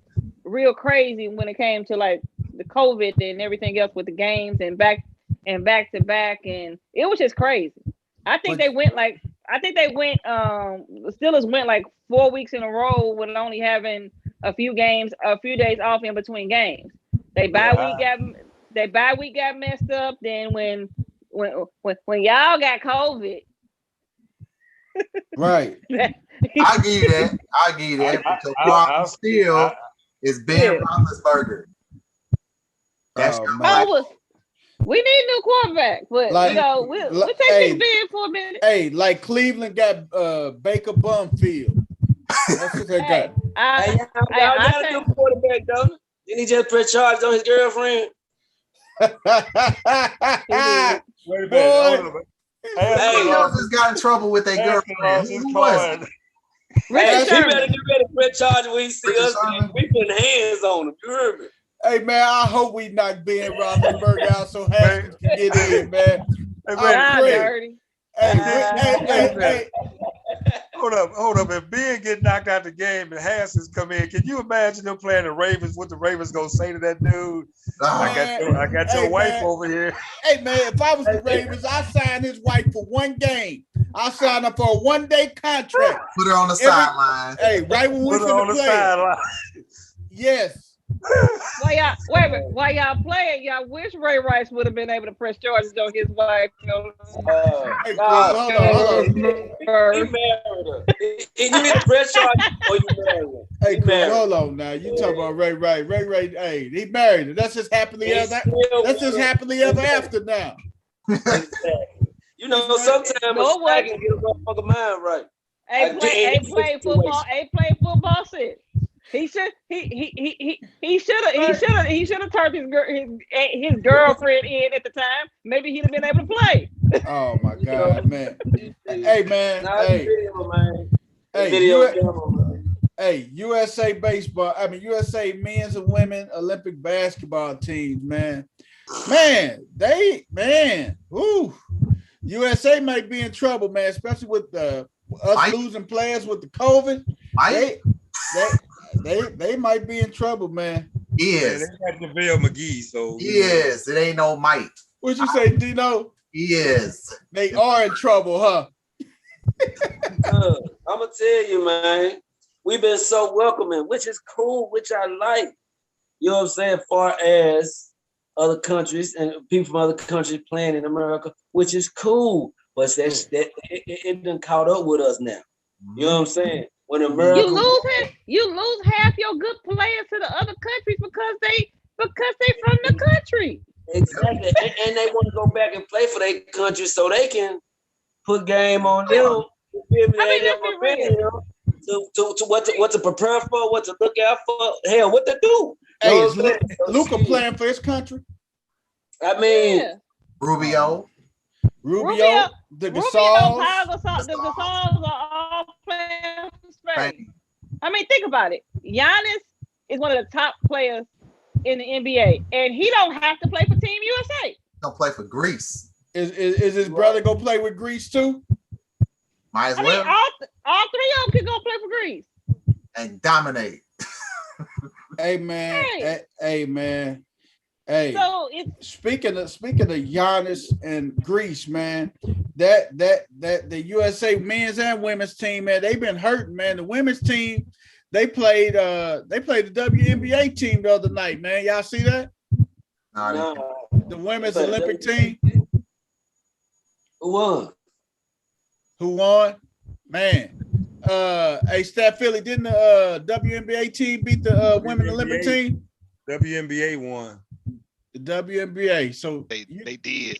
real crazy when it came to like the COVID and everything else with the games and back to back, and it was just crazy. I think they went Steelers went like 4 weeks in a row with only having a few days off in between games. They bye week got messed up. Then when y'all got COVID, right? I'll give you that. But your problem still is Ben Roethlisberger. That's we need a new quarterback, but we'll take Ben for a minute. Hey, like Cleveland got Baker Bumfield. That's what they got. I got a new quarterback, though. Didn't he just press charges on his girlfriend? Wait a minute. Hey, just got in trouble with their girlfriend. Who was it? Hey, you better get ready to press charges when he see us. We putting hands on him. You heard me? Hey, man, I hope we knock Ben Roethlisberger out so Haskins can get in, man. Hey, hold up. If Ben get knocked out the game and Haskins come in, can you imagine them playing the Ravens? What the Ravens gonna say to that dude? I got your wife over here. Hey, man, if I was the Ravens, I'd sign his wife for one game. I'll sign up for a one-day contract. Put her on the sideline. Hey, right when we put her on the sideline. Yes. While y'all playing, y'all wish Ray Rice would have been able to press charges on his wife. Hold on. He married her. You need to press charges or you married her. Hey, Chris, hold on now. You talking about Ray Rice? Ray, hey, he married her. That's just happily ever after now. You know, sometimes I can get a motherfucker mind right. Hey, play football. Shit. He should have turned his girlfriend in at the time. Maybe he'd have been able to play. Oh my God, man! Hey, man! Hey, USA baseball. I mean, USA men's and women Olympic basketball teams, man. USA might be in trouble, man. Especially with us losing players with the COVID. They might be in trouble, man. Yes. They got JaVale McGee, so yes, it ain't no Mike. What'd you say, Dino? Yes. They are in trouble, huh? I'm gonna tell you, man. We've been so welcoming, which is cool, which I like. You know what I'm saying? Far as other countries and people from other countries playing in America, which is cool. But it done caught up with us now. You know what I'm saying? When America, you lose half your good players to the other countries because they from the country. Exactly, and they want to go back and play for their country so they can put game on them. To what to prepare for, what to look out for, hell, what to do. Hey, is Luka playing for his country? I mean, Rubio, the Gasols. The Gasols are all playing for Spain. I mean, think about it. Giannis is one of the top players in the NBA, and he don't have to play for Team USA. Don't play for Greece. Is his brother gonna play with Greece too? Might as well. Mean, all three of them can go play for Greece and dominate. Hey man. Hey. So speaking of Giannis and Greece, man, that the USA men's and women's team, man, they've been hurting, man. The women's team, they played the WNBA team the other night, man. Y'all see that? No. The women's Olympic team. Who won? Man. Hey, Stat Philly, didn't the WNBA team beat the women's Olympic team? WNBA won. The WNBA. So they did.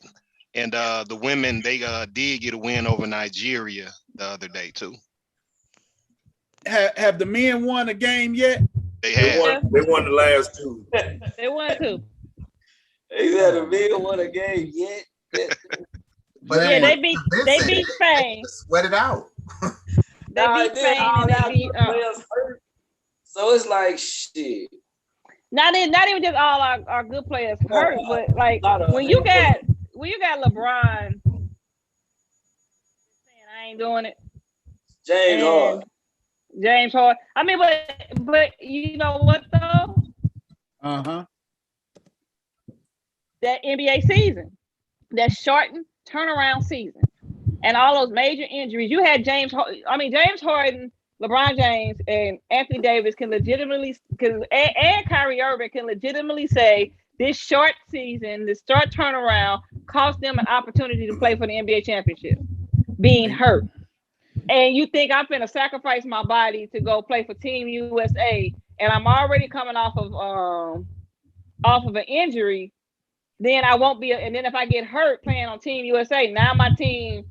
And the women, they did get a win over Nigeria the other day too. Have the men won a game yet? They have. They won the last two. They won too. He said the Bill won a game yet. But Yeah, it they was beat convincing. Spain. Sweat it out. They beat Spain and they beat players hurt. So it's like shit. not even just all our good players hurt, but like when you got LeBron saying I ain't doing it. James Harden. James Harden. I mean, but you know what though? That NBA season, that shortened turnaround season, and all those major injuries. You had James Harden, LeBron James, and Anthony Davis can legitimately, and Kyrie Irving can legitimately say this short season, this short turnaround, cost them an opportunity to play for the NBA championship, being hurt. And you think I'm finna sacrifice my body to go play for Team USA, and I'm already coming off of an injury, then I won't be. And then if I get hurt playing on Team USA, now my team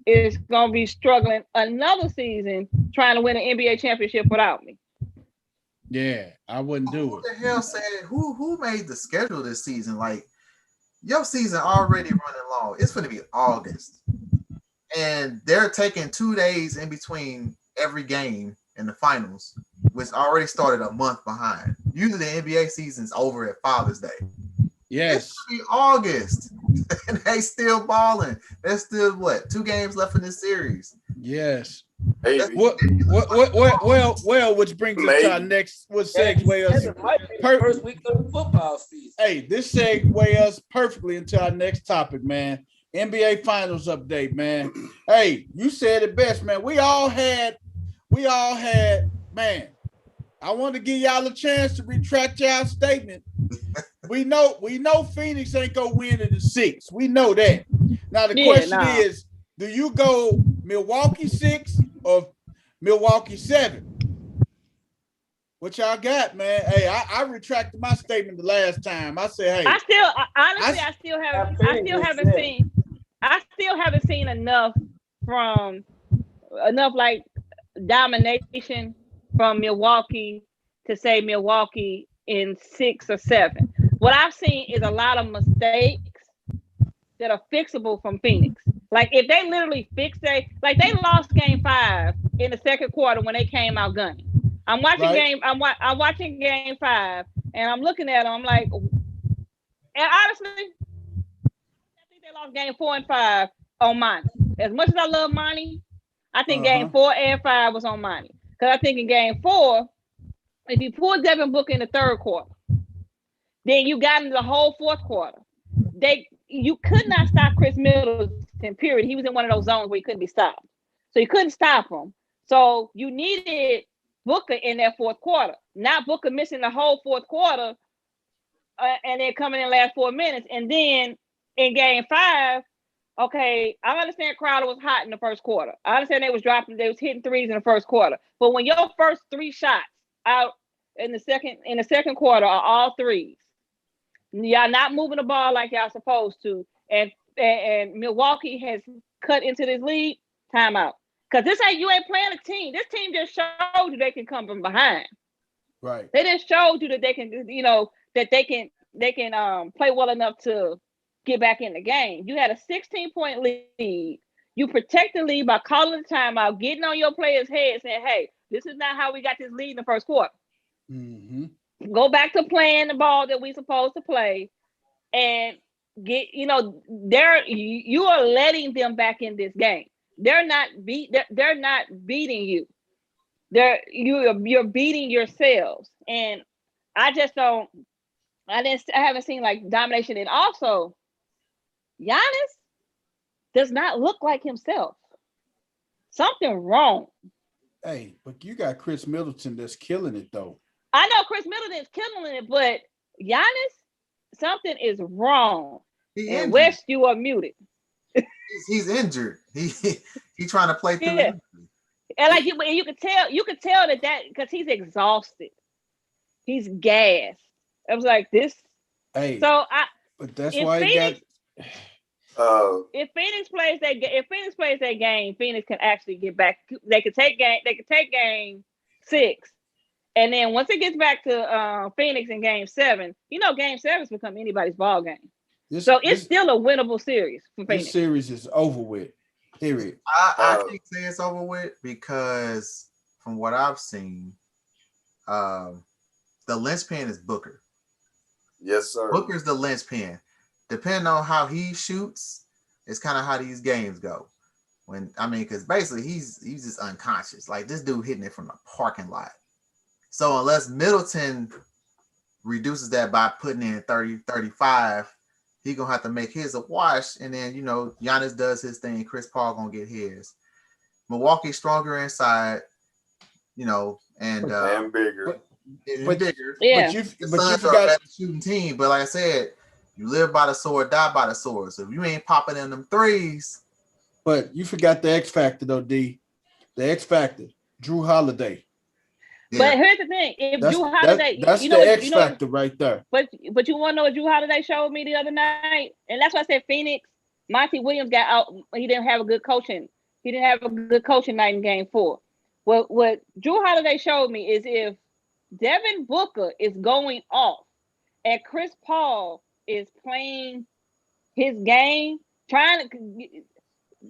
is gonna be struggling another season trying to win an NBA championship without me. Yeah, I wouldn't do it. Who the hell said it? Who made the schedule this season? Like, your season already running long. It's going to be August. And they're taking 2 days in between every game in the finals, which already started a month behind. Usually the NBA season's over at Father's Day. Yes. It's going to be August. And they still balling. There's still, 2 games left in this series. Yes. Hey, Well, which brings us to our next, segue us. First week of the football season. Hey, this segue us perfectly into our next topic, man. NBA Finals update, man. Hey, you said it best, man. We all had, man. I want to give y'all a chance to retract y'all statement. We know Phoenix ain't gonna win in the 6. We know that. Now the question is, do you go Milwaukee 6 or Milwaukee 7? What y'all got, man? Hey, I retracted my statement the last time. I said, hey, I still haven't seen enough like domination from Milwaukee to say Milwaukee in 6 or 7. What I've seen is a lot of mistakes that are fixable from Phoenix. Like if they literally they lost game 5 in the second quarter when they came out gunning. I'm watching game 5 and I'm looking at them. I'm like, and honestly, I think they lost game 4 and 5 on Monty. As much as I love Monty, I think game 4 and 5 was on Monty. Because I think in game 4, if you pull Devin Booker in the third quarter, then you got into the whole fourth quarter. You could not stop Chris Middleton, period. He was in one of those zones where he couldn't be stopped. So you couldn't stop him. So you needed Booker in that fourth quarter. Not Booker missing the whole fourth quarter and then coming in last 4 minutes. And then in game 5, okay, I understand Crowder was hot in the first quarter. I understand they was hitting threes in the first quarter. But when your first 3 shots out in the second quarter are all threes, y'all not moving the ball like y'all supposed to, and Milwaukee has cut into this lead, timeout. Because you ain't playing a team. This team just showed you they can come from behind. Right. They just showed you that they can, that they can play well enough to get back in the game. You had a 16-point lead. You protect the lead by calling the timeout, getting on your players' head, saying, "Hey, this is not how we got this lead in the first quarter. Mm-hmm. Go back to playing the ball that we supposed to play, and get you are letting them back in this game. They're not beating you. You're beating yourselves, and I haven't seen like domination. And also, Giannis does not look like himself. Something wrong. Hey, but you got Chris Middleton that's killing it though. I know Chris Middleton is killing it, but Giannis, something is wrong. And West, you are muted. He's injured. He trying to play through it. And like you could tell that because he's exhausted. He's gassed. I was like this. Hey, but that's why he got. If Phoenix plays that game, Phoenix can actually get back. They could take game 6 And then once it gets back to Phoenix in Game 7, Game 7's become anybody's ball game. So it's still a winnable series for Phoenix. This series is over with. Period. I can't say it's over with because from what I've seen, the linchpin is Booker. Yes, sir. Booker's the linchpin. Depending on how he shoots, it's kind of how these games go. Because basically he's just unconscious. Like this dude hitting it from the parking lot. So unless Middleton reduces that by putting in 30, 35, he gonna have to make his a wash. And then Giannis does his thing. Chris Paul gonna get his. Milwaukee's stronger inside, and bigger. Bigger. Yeah. But you forgot a better shooting team. But like I said, you live by the sword, die by the sword. So if you ain't popping in them threes. But you forgot the X factor though, D. The X factor, Drew Holiday. Yeah. But here's the thing: if Drew Holiday, that's the X factor right there. But you want to know what Drew Holiday showed me the other night, and that's why I said Phoenix. Monty Williams got out. He didn't have a good coaching. He didn't have a good coaching night in Game 4. What Drew Holiday showed me is if Devin Booker is going off and Chris Paul is playing his game,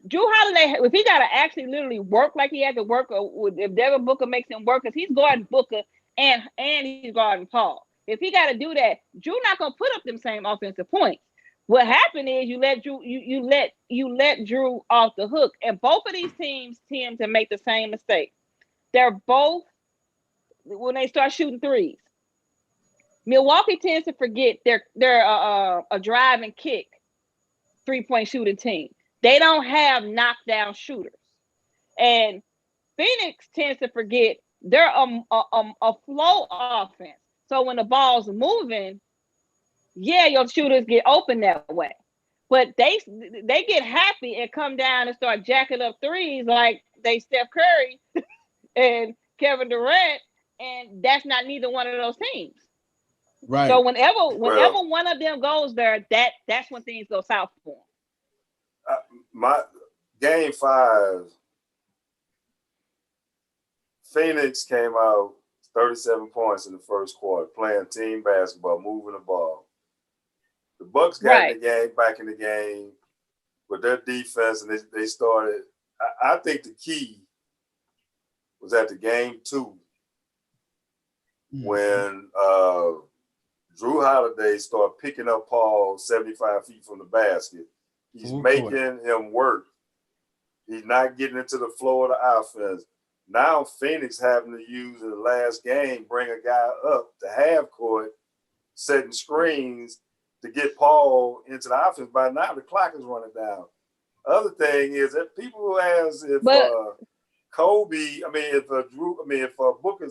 Drew Holiday, if he got to actually literally work like he had to work, if Devin Booker makes him work, because he's guarding Booker and he's guarding Paul. If he got to do that, Drew not gonna put up them same offensive points. What happened is you let Drew Drew off the hook, and both of these teams tend to make the same mistake. They're both when they start shooting threes. Milwaukee tends to forget they're a drive and kick 3-point shooting team. They don't have knockdown shooters. And Phoenix tends to forget they're a flow offense. So when the ball's moving, yeah, your shooters get open that way. But they get happy and come down and start jacking up threes like they Steph Curry and Kevin Durant, and that's not neither one of those teams. Right. So whenever one of them goes there, that's when things go south for them. My Game 5, Phoenix came out 37 points in the first quarter, playing team basketball, moving the ball. The Bucks got back in the game with their defense, and they started. I think the key was at the Game 2 when Drew Holiday started picking up Paul 75 feet from the basket. He's making him work. He's not getting into the flow of the offense. Now Phoenix having to use in the last game, bring a guy up to half court, setting screens to get Paul into the offense. By now the clock is running down. Other thing is that people ask if Booker's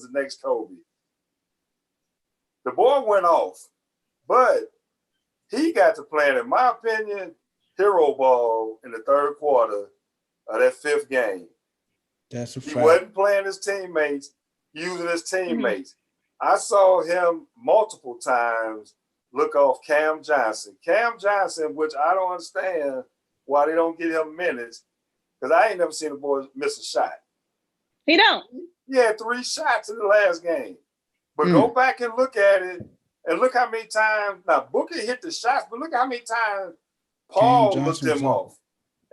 the next Kobe. The boy went off, but he got to play, in my opinion, hero ball in the third quarter of that fifth game. That's a fact. He wasn't playing his teammates, using his teammates. I saw him multiple times look off Cam Johnson. Cam Johnson, which I don't understand why they don't get him minutes, because I ain't never seen a boy miss a shot. He don't. He had 3 shots in the last game. But go back and look at it, and look how many times, now Booker hit the shots, but look how many times Paul looked him off.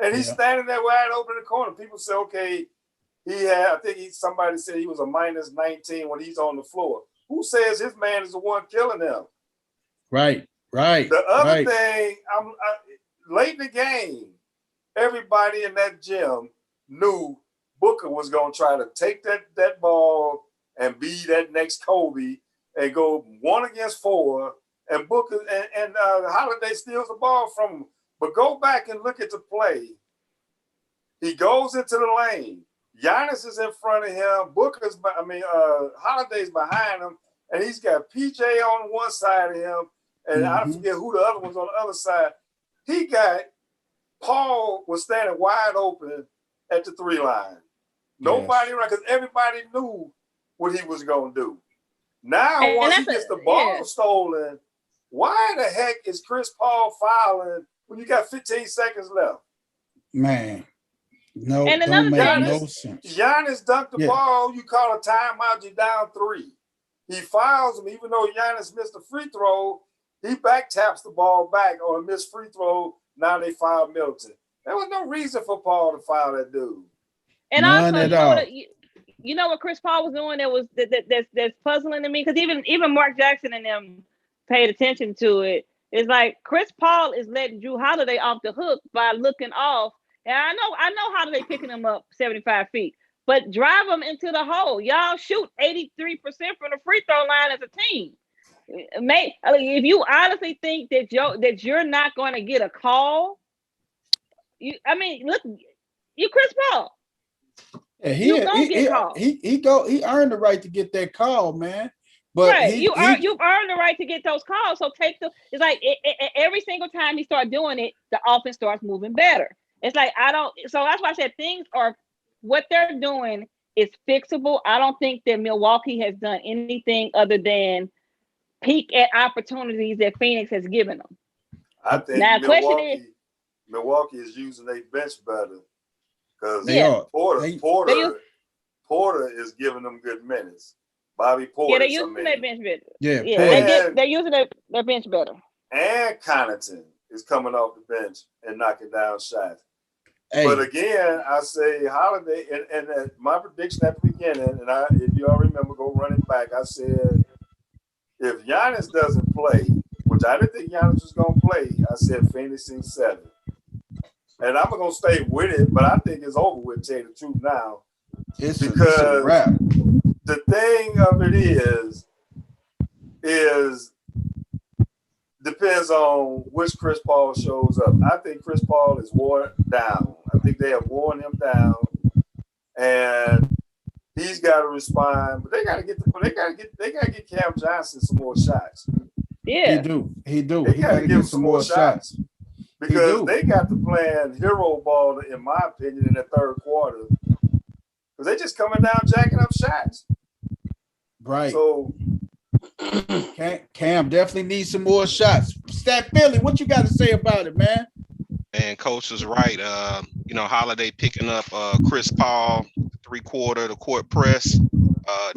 And he's standing there wide open in the corner. People say, okay, somebody said he was a minus 19 when he's on the floor. Who says his man is the one killing him? Right. The other thing, late in the game, everybody in that gym knew Booker was going to try to take that ball and be that next Kobe and go 1 against 4, and Booker and Holiday steals the ball from him. But go back and look at the play. He goes into the lane. Giannis is in front of him. Holiday's behind him, and he's got PJ on one side of him, and I forget who the other one's on the other side. Paul was standing wide open at the 3 line. Nobody around, because everybody knew what he was going to do. Now, once he gets the ball stolen, why the heck is Chris Paul fouling when you got 15 seconds left? Man, no, and don't make thing, no sense. Giannis dunked the ball. You call a timeout, you're down 3. he fouls him, even though Giannis missed a free throw, he back taps the ball back on a missed free throw. Now they foul Middleton. There was no reason for Paul to foul that dude. And None also, at you know what Chris Paul was doing that was that's puzzling to me, because even Mark Jackson and them paid attention to it. It's like Chris Paul is letting Drew Holiday off the hook by looking off. And I know Holiday picking him up 75 feet, but drive them into the hole. Y'all shoot 83% from the free throw line as a team. If you honestly think that you're not going to get a call, look, you Chris Paul. Yeah, he earned the right to get that call, man. But right, you've earned the right to get those calls. So it's like every single time he starts doing it, the offense starts moving better. It's like so that's why I said what they're doing is fixable. I don't think that Milwaukee has done anything other than peek at opportunities that Phoenix has given them. I think Milwaukee is using their bench better because Porter is giving them good minutes. Bobby Porter. Yeah, they're using their bench better. Yeah, they're using their bench better. And Connaughton is coming off the bench and knocking down shots. Hey. But again, I say Holiday, and my prediction at the beginning, and if you all remember, go running back, I said, if Giannis doesn't play, which I didn't think Giannis was going to play, I said Phoenix in 7. And I'm going to stay with it, but I think it's over with, to tell you the truth now. It's a wrap. The thing of it is depends on which Chris Paul shows up. I think Chris Paul is worn down. I think they have worn him down, and he's got to respond. But they got to get Cam Johnson some more shots. Yeah, he do. They got to give him some more shots because they got to playing hero ball, in my opinion, in the third quarter. Because they just coming down, jacking up shots. Right. So Cam definitely needs some more shots. Stat Philly, what you got to say about it, man? And Coach was right. Holiday picking up Chris Paul, 3/4 the court press.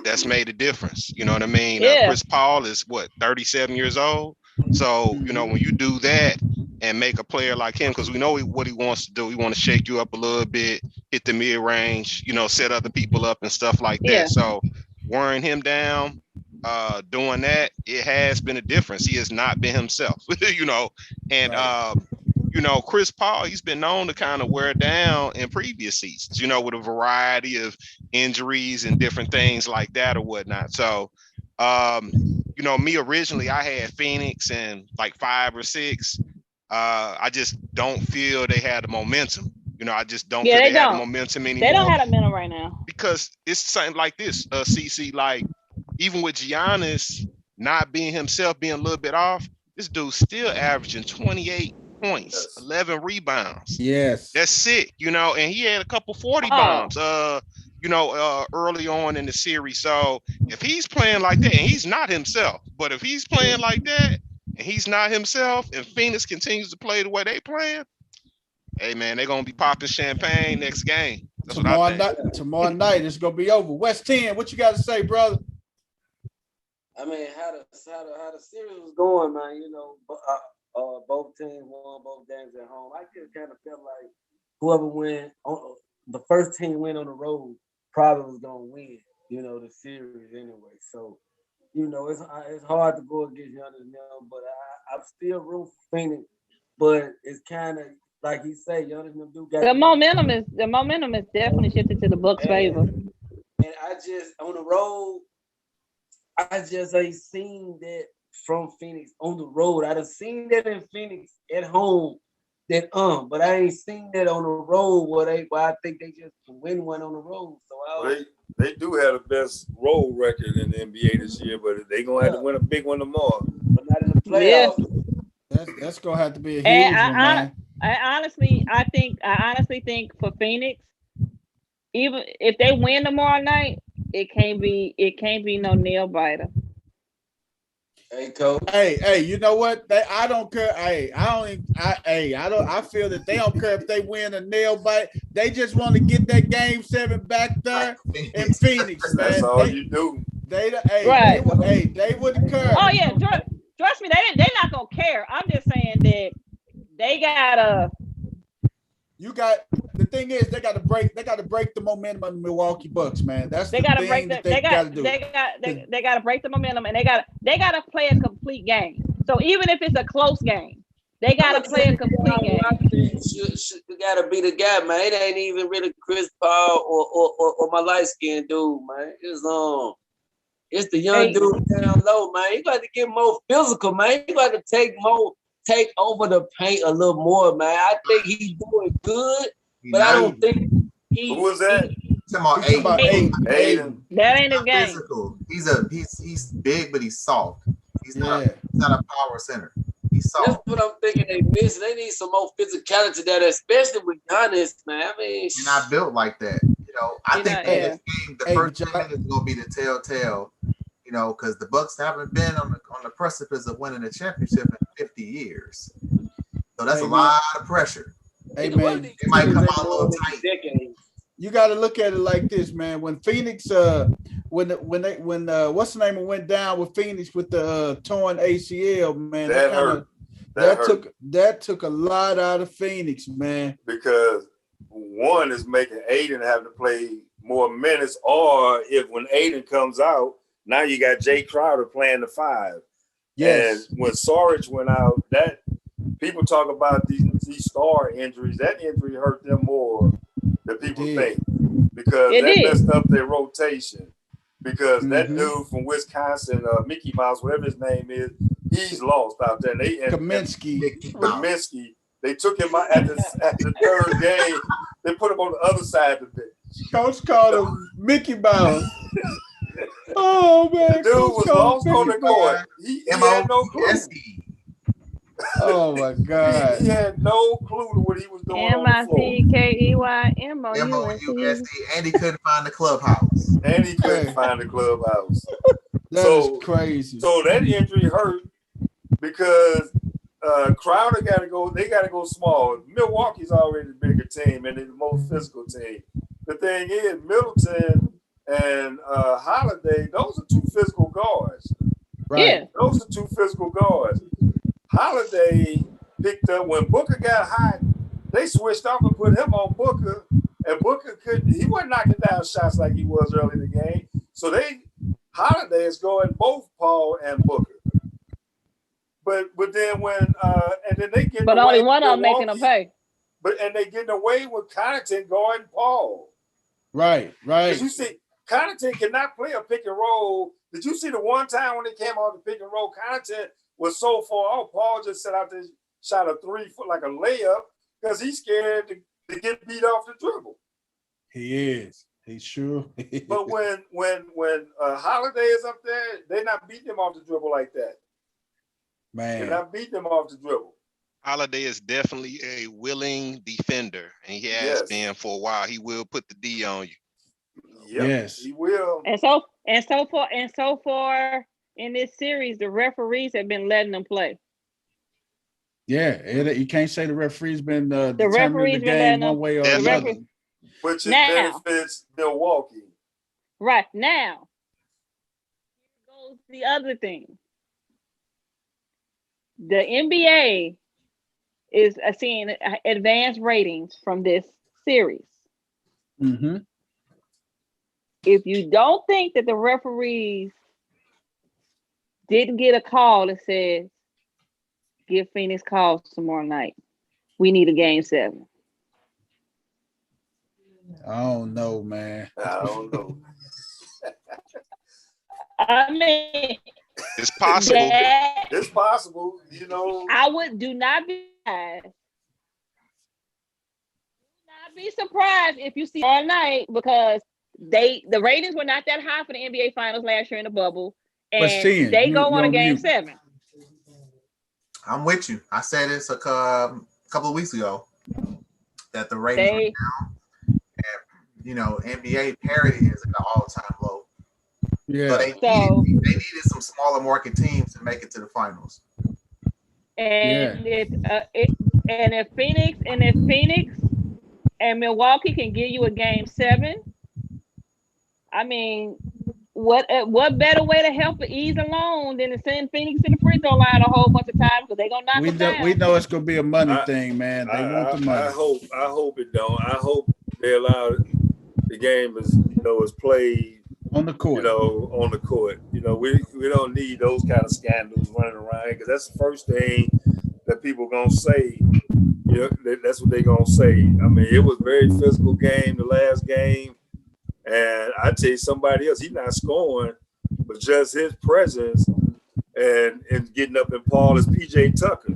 That's made a difference. You know what I mean? Yeah. Chris Paul is 37 years old. So, when you do that and make a player like him, because we know what he wants to do. He want to shake you up a little bit, hit the mid range, set other people up and stuff like that. So wearing him down, doing that, it has been a difference. He has not been himself, and right. Chris Paul, he's been known to kind of wear down in previous seasons, with a variety of injuries and different things like that or whatnot. So, me originally, I had Phoenix in like 5 or 6. I just don't feel they had the momentum. I just don't feel they have the momentum anymore. They don't have a momentum right now. Because it's something like this, CC, like even with Giannis not being himself, being a little bit off, this dude's still averaging 28 points, 11 rebounds. Yes. That's sick, and he had a couple 40 bombs, early on in the series. So if he's playing like that, and he's not himself, but if he's playing like that, and he's not himself, and Phoenix continues to play the way they playing, hey man, they're gonna be popping champagne next game. That's tomorrow night it's gonna be over. West 10, what you got to say, brother? I mean, how the series was going, man. Both teams won both games at home. I just kind of felt like whoever win, the first team win on the road probably was gonna win. The series anyway. So, it's hard to go against Giannis now, but I'm still rooting for Phoenix. But it's kind of like he said, Giannis do got the momentum is definitely shifted to the Bucks' favor. And I just on the road, I just ain't seen that from Phoenix on the road. I done seen that in Phoenix at home, but I ain't seen that on the road where I think they just win one on the road. So they do have the best road record in the NBA this year, but they gonna have to win a big one tomorrow. But not in the playoffs. Yeah. That's gonna have to be a huge one, man. I honestly think for Phoenix, even if they win tomorrow night, it can't be no nail biter. Hey, Coach. Hey, you know what? I don't care. I feel that they don't care if they win a nail bite. They just want to get that game 7 back there in Phoenix, man. That's all you do. They wouldn't care. Oh yeah, trust me, they're not gonna care. I'm just saying that they gotta. The thing is they gotta break the momentum of the Milwaukee Bucks, man. That's They the gotta thing break that the. they gotta do. They gotta break the momentum, and they gotta play a complete game. So even if it's a close game, they gotta play a complete game. You gotta be the guy, man. It ain't even really Chris Paul or my light skinned dude, man. It's the young dude down low, man. You got to get more physical, man. You got to take over the paint a little more, man. I think he's doing good, but I don't think he. Who was that? Talking about Aiden. That ain't his game. Physical. He's big, but he's soft. He's not a power center. He's soft. That's what I'm thinking they missing. They need some more physicality that, especially with Giannis, man. I mean, you're not built like that. You know, I think that this game, the first 10 minutes is gonna be the telltale. You know, because the Bucks haven't been on the precipice of winning a championship in 50 years. So that's a lot of pressure. Hey man, it might come out a little tight. You got to look at it like this, man. When Phoenix, when what's the name went down with Phoenix with the torn ACL, man, that took a lot out of Phoenix, man. Because one is making Aiden have to play more minutes, or if when Aiden comes out. Now you got Jay Crowder playing the 5. Yes. And when Sarge went out, that people talk about these star injuries. That injury hurt them more than people think because that messed up their rotation. Because that dude from Wisconsin, Mickey Mouse, whatever his name is, he's lost out there. Kaminsky. They took him out at the third game. They put him on the other side of the bench. Coach called him Mickey Mouse. Oh man, the dude was lost on the court. He had no clue. Oh my God, he had no clue to what he was doing on the floor. MICKEYMOUSD, and he couldn't find the clubhouse. That's crazy. So that injury hurt because Crowder got to go. They got to go small. Milwaukee's already the bigger team and they're the most physical team. The thing is, Middleton and Holiday, those are 2 physical guards. Right. Yeah. Those are 2 physical guards. Holiday picked up when Booker got hot, they switched off and put him on Booker, and Booker he wasn't knocking down shots like he was early in the game. So Holiday is going both Paul and Booker. But then when and then they get only one of them making them pay. And they getting away with Connaughton guarding Paul. Right. Because you see, Connaughton cannot play a pick and roll. Did you see the one time when they came off the pick and roll, Connaughton was so far off, Paul just set out there, shot a 3-foot like a layup because he's scared to get beat off the dribble. He is. He's sure. But when Holiday is up there, they're not beating him off the dribble like that. Man. They're not beating him off the dribble. Holiday is definitely a willing defender, and he has been for a while. He will put the D on you. Yep, yes, he will. And so far in this series, the referees have been letting them play. Yeah, you can't say the referee's been determining the game one way or another. Which benefits Milwaukee. Right now, here goes the other thing. The NBA is seeing advanced ratings from this series. Mm-hmm. If you don't think that the referees didn't get a call that says, give Phoenix calls tomorrow night, we need a game 7. I don't know, man. I don't know. I mean, it's possible. It's possible, you know. I would do not be surprised if you see all night because the ratings were not that high for the NBA Finals last year in the bubble, and they go on a game 7. I'm with you. I said this a couple of weeks ago that the ratings were down. And, you know, NBA parity is at an all-time low. Yeah. So they needed some smaller market teams to make it to the finals. And if Phoenix and Milwaukee can give you a game 7, I mean, what better way to help ease alone than to send Phoenix to the free throw line a whole bunch of times because they're gonna knock them down. We know it's gonna be a money thing, man. They want the money. I hope it don't. I hope they allow the game is played on the court. On the court. We don't need those kind of scandals running around because that's the first thing that people gonna say. That's what they're gonna say. I mean, it was a very physical game, the last game. And I tell you, somebody else, he's not scoring, but just his presence and getting up in Paul is PJ Tucker.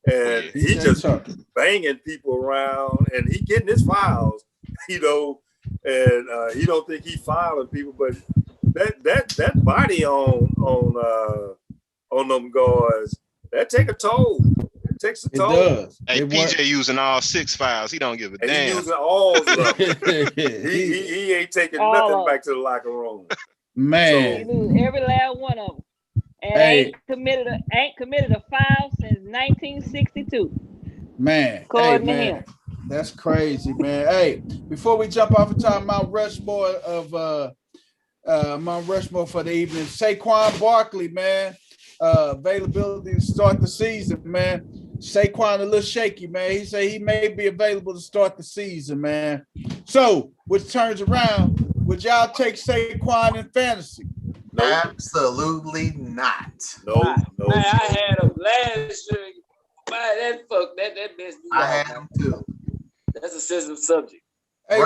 And he just banging people around and he getting his fouls, and he don't think he fouling people, but that body on them guards, that take a toll. It takes a toll. Does. Hey, PJ using all 6 fouls. He don't give a damn. He using all of them. he ain't taking nothing back to the locker room. Man. He lose every last one of them. And ain't committed a foul since 1962. Man. According to him. That's crazy, man. Hey, before we jump off and talk Mount Rushmore for the evening, Saquon Barkley, man. Availability to start the season, man. Saquon a little shaky, man. He said he may be available to start the season, man. So, which turns around, would y'all take Saquon in fantasy? No. Absolutely not. No. Man, I had him last year. Man, that messed me up. I had him too. That's a sensitive subject. Hey,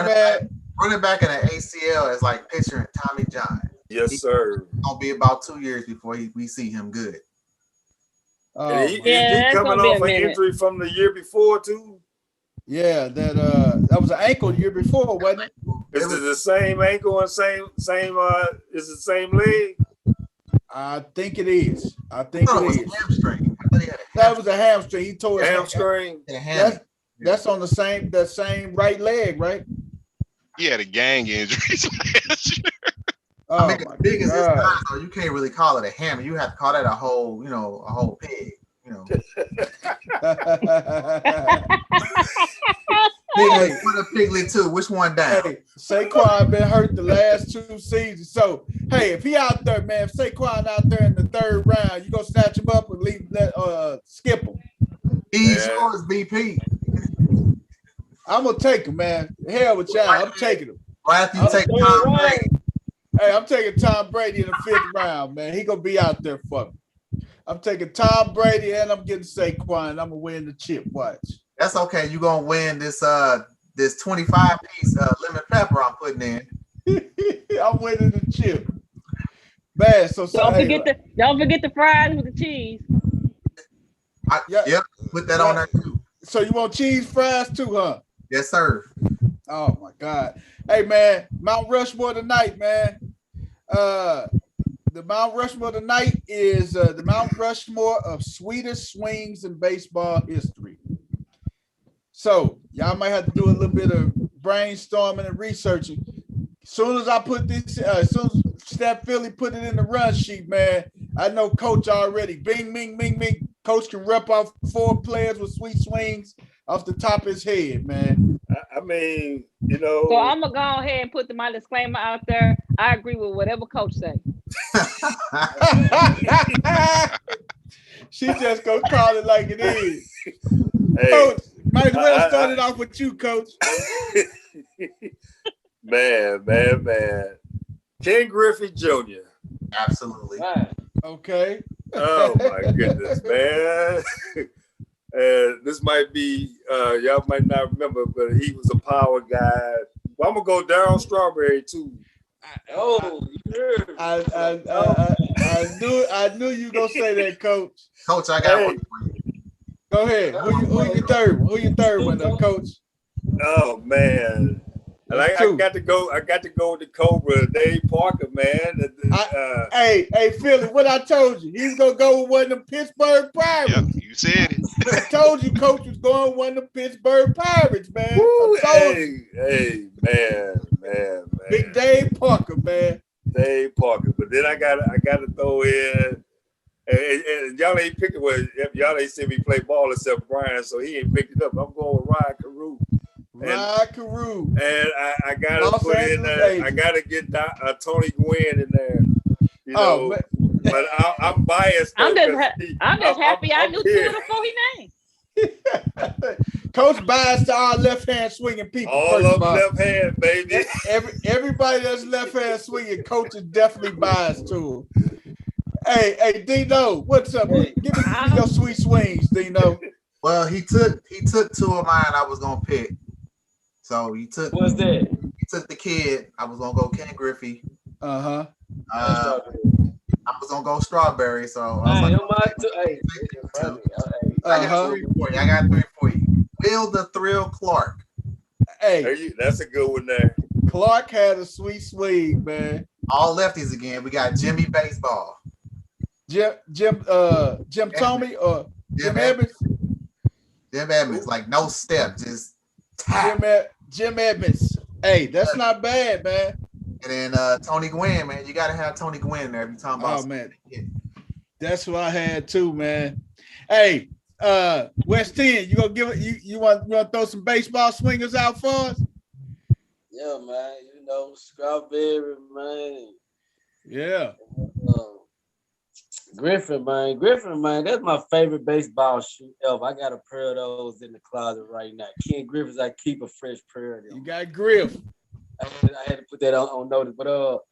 running back in an ACL is like picturing Tommy John. Yes, sir. It's gonna be about 2 years before we see him good. He coming off an injury from the year before too. Yeah, that was an ankle the year before, wasn't it? Is it the same ankle and same? Is it the same leg? I think it is. It was a hamstring. I thought he had that was a hamstring. He tore his hamstring. That's on the same right leg, right? He had a gang injury last year. I mean, as big as his guy, though, you can't really call it a hammer. You have to call that a whole pig. What a piglet too. Which one down? Hey, Saquon been hurt the last 2 seasons. So, hey, if he out there, man, if Saquon out there in the 3rd round, you gonna snatch him up and skip him? He scores BP. I'm gonna take him, man. Hell with y'all. I'm taking him. Right after you take Tom Brady. Hey, I'm taking Tom Brady in the 5th round, man. He gonna be out there for me. I'm taking Tom Brady and I'm getting Saquon. I'm gonna win the chip. Watch. That's okay. You're gonna win this 25-piece lemon pepper I'm putting in. I'm winning the chip. Man, so don't forget the fries with the cheese. Yep, put that on there too. So you want cheese fries too, huh? Yes, sir. Oh my God. Hey man, Mount Rushmore tonight, man. The Mount Rushmore tonight is the Mount Rushmore of sweetest swings in baseball history. So y'all might have to do a little bit of brainstorming and researching. As soon as I put this, as soon as Steph Philly put it in the run sheet, man, I know Coach already. Bing, bing, bing, bing. Coach can rep off 4 players with sweet swings off the top of his head, man. I mean, So I'm gonna go ahead and put my disclaimer out there. I agree with whatever Coach say. She just gonna call it like it is. Hey, Coach, might as well start it off with you, Coach. Man. Ken Griffey Jr. Absolutely. Okay. Oh my goodness, man. And this might be y'all might not remember, but he was a power guy. Well, I'm gonna go Darryl Strawberry too. I knew you gonna say that, Coach. Coach, I got one for you. Go ahead. Who your third? Who your third one, Coach? Oh man. And I got to go with the Cobra, Dave Parker, man. Hey, Philly, what I told you, he's gonna go with one of them Pittsburgh Pirates. Yep, you said it. I told you, Coach was going with one of them Pittsburgh Pirates, man. Woo, hey, man. Big Dave Parker, man. Dave Parker, but then I gotta throw in, and y'all ain't picking y'all ain't seen me play ball except Brian, so he ain't picked it up. I'm going with Ryan Carew. Rockaroo. And I gotta Los put in Angeles there. I Angels. gotta get Tony Gwynn in there. You know, man. but I'm biased. I'm though, just 'cause I'm just happy I I'm knew here. 2 of the 4 he named. Coach biased to our left hand swinging people. All first of all. left hand, baby. Everybody that's left hand swinging, coach is definitely biased to him. Hey, Dino, what's up? Hey. Give me your sweet swings, Dino. Well, he took 2 of mine I was gonna pick. So he took What's that? he took the kid. I was gonna go Ken Griffey. Uh-huh. I was gonna go Strawberry. So I was Hey, like, I'm out to, hey, I got 3 for you. I got 3 for you. Will the Thrill Clark. Hey, That's a good one there. Clark had a sweet swing, man. All lefties again. We got Jimmy Baseball. Jim Tomey or Jim Evans? Jim Edmonds, like no step, just tap. Jim Edmonds. Hey, that's not bad, man. And then Tony Gwynn, man. You gotta have Tony Gwynn there every time. Oh man. That's what I had too, man. Hey, West 10, you gonna give it you want to throw some baseball swingers out for us? Yeah, man. You know, Strawberry, man. Yeah. Griffin, man. That's my favorite baseball shoe ever. I got a pair of those in the closet right now. Ken Griffins, I keep a fresh pair of them. You got Griff. I had to put that on notice. But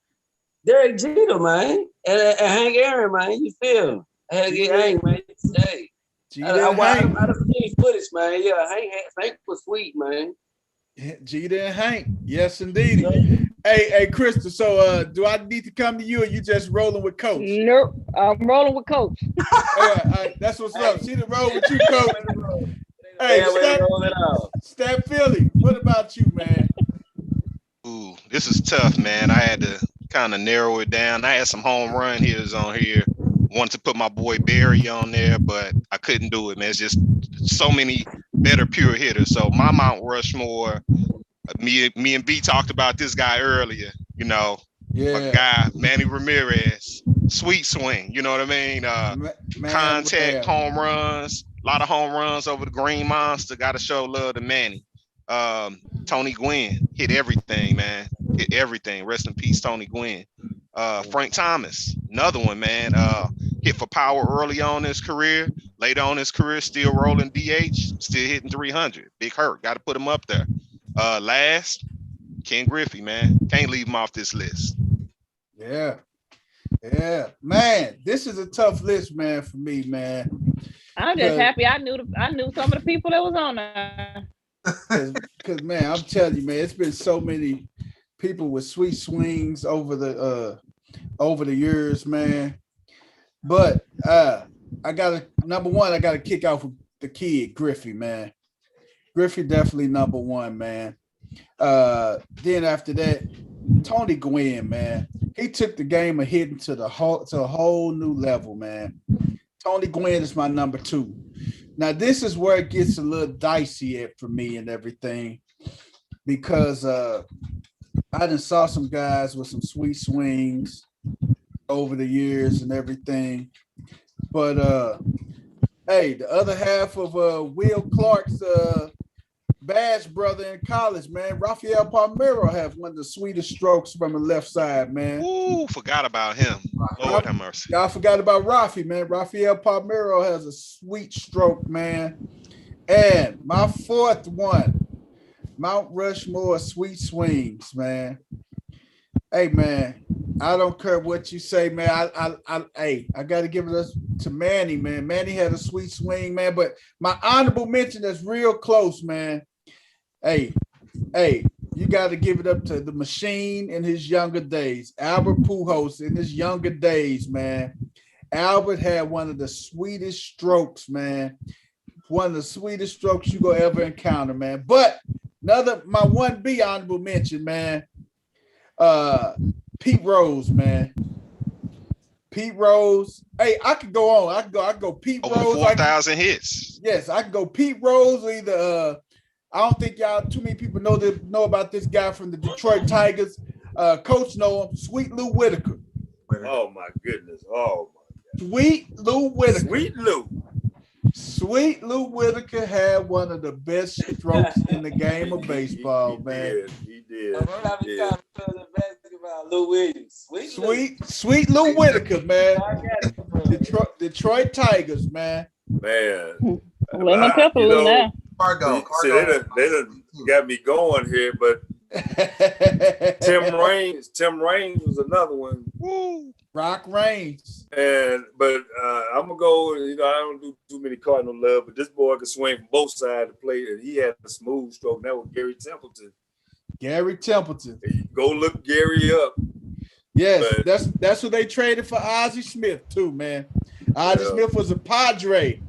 Derek Jeter, man. And Hank Aaron, man. You feel me? I had to get Hank, man. Hey. I done seen footage, man. Yeah, Hank was sweet, man. Jeter and Hank. Yes, indeed. Hey, Krista, so do I need to come to you or you just rolling with Coach? Nope, I'm rolling with Coach. That's what's up. She the roll with you, Coach. Hey, Stat Philly, what about you, man? Ooh, this is tough, man. I had to kind of narrow it down. I had some home run hitters on here. Wanted to put my boy Barry on there, but I couldn't do it, man. It's just so many better pure hitters. So my Mount Rushmore, me and B talked about this guy earlier, you know, a guy, Manny Ramirez, sweet swing, you know what I mean? Contact, home runs, a lot of home runs over the Green Monster. Got to show love to Manny. Tony Gwynn hit everything, man. Hit everything. Rest in peace, Tony Gwynn. Frank Thomas, another one, man. Hit for power early on in his career. Later on in his career, still rolling DH, still hitting 300. Big hurt. Got to put him up there. Last, Ken Griffey, man. Can't leave him off this list. Yeah. Man, this is a tough list, man, for me, man. I'm just happy I knew some of the people that was on there. Because man, I'm telling you, man, it's been so many people with sweet swings over the years, man. But I gotta kick off with the kid, Griffey, man. Griffey definitely number one, man. Then after that, Tony Gwynn, man. He took the game of hitting to a whole new level, man. Tony Gwynn is my number two. Now, this is where it gets a little dicey for me and everything, because I done saw some guys with some sweet swings over the years and everything. But, hey, the other half of Will Clark's Bash brother in college, man, Rafael Palmeiro has one of the sweetest strokes from the left side, man. Ooh, forgot about him. Lord have mercy. I forgot about Rafi, man. Rafael Palmeiro has a sweet stroke, man. And my fourth one, Mount Rushmore sweet swings, man. Hey, man, I don't care what you say, man. I got to give it to Manny, man. Manny had a sweet swing, man. But my honorable mention that's real close, man. Hey, you got to give it up to the machine in his younger days. Albert Pujols in his younger days, man. Albert had one of the sweetest strokes, man. One of the sweetest strokes you gonna ever encounter, man. But my 1B honorable mention, man. Pete Rose, man. Pete Rose. Hey, I could go on. I could go Pete Over Rose. 4,000 hits. Yes, I could go Pete Rose or either I don't think too many people know about this guy from the Detroit Tigers. Coach know him, Sweet Lou Whitaker. Oh my goodness. Oh my God. Sweet Lou Whitaker. Sweet Lou. Sweet Lou Whitaker had one of the best strokes in the game of baseball, man. He did. Basketball, Lou Williams. Sweet Lou Whitaker, man. Detroit Tigers, man. Man. Lemon pepper Lou now. Cargo. See, they done got me going here, but Tim Raines was another one. Woo. Rock Raines. But I'm gonna go. I don't do too many Cardinal love, but this boy can swing from both sides of the plate, and he had a smooth stroke. That was Gary Templeton. Go look Gary up. Yes, that's what they traded for Ozzie Smith too, man. Ozzie Smith was a Padre,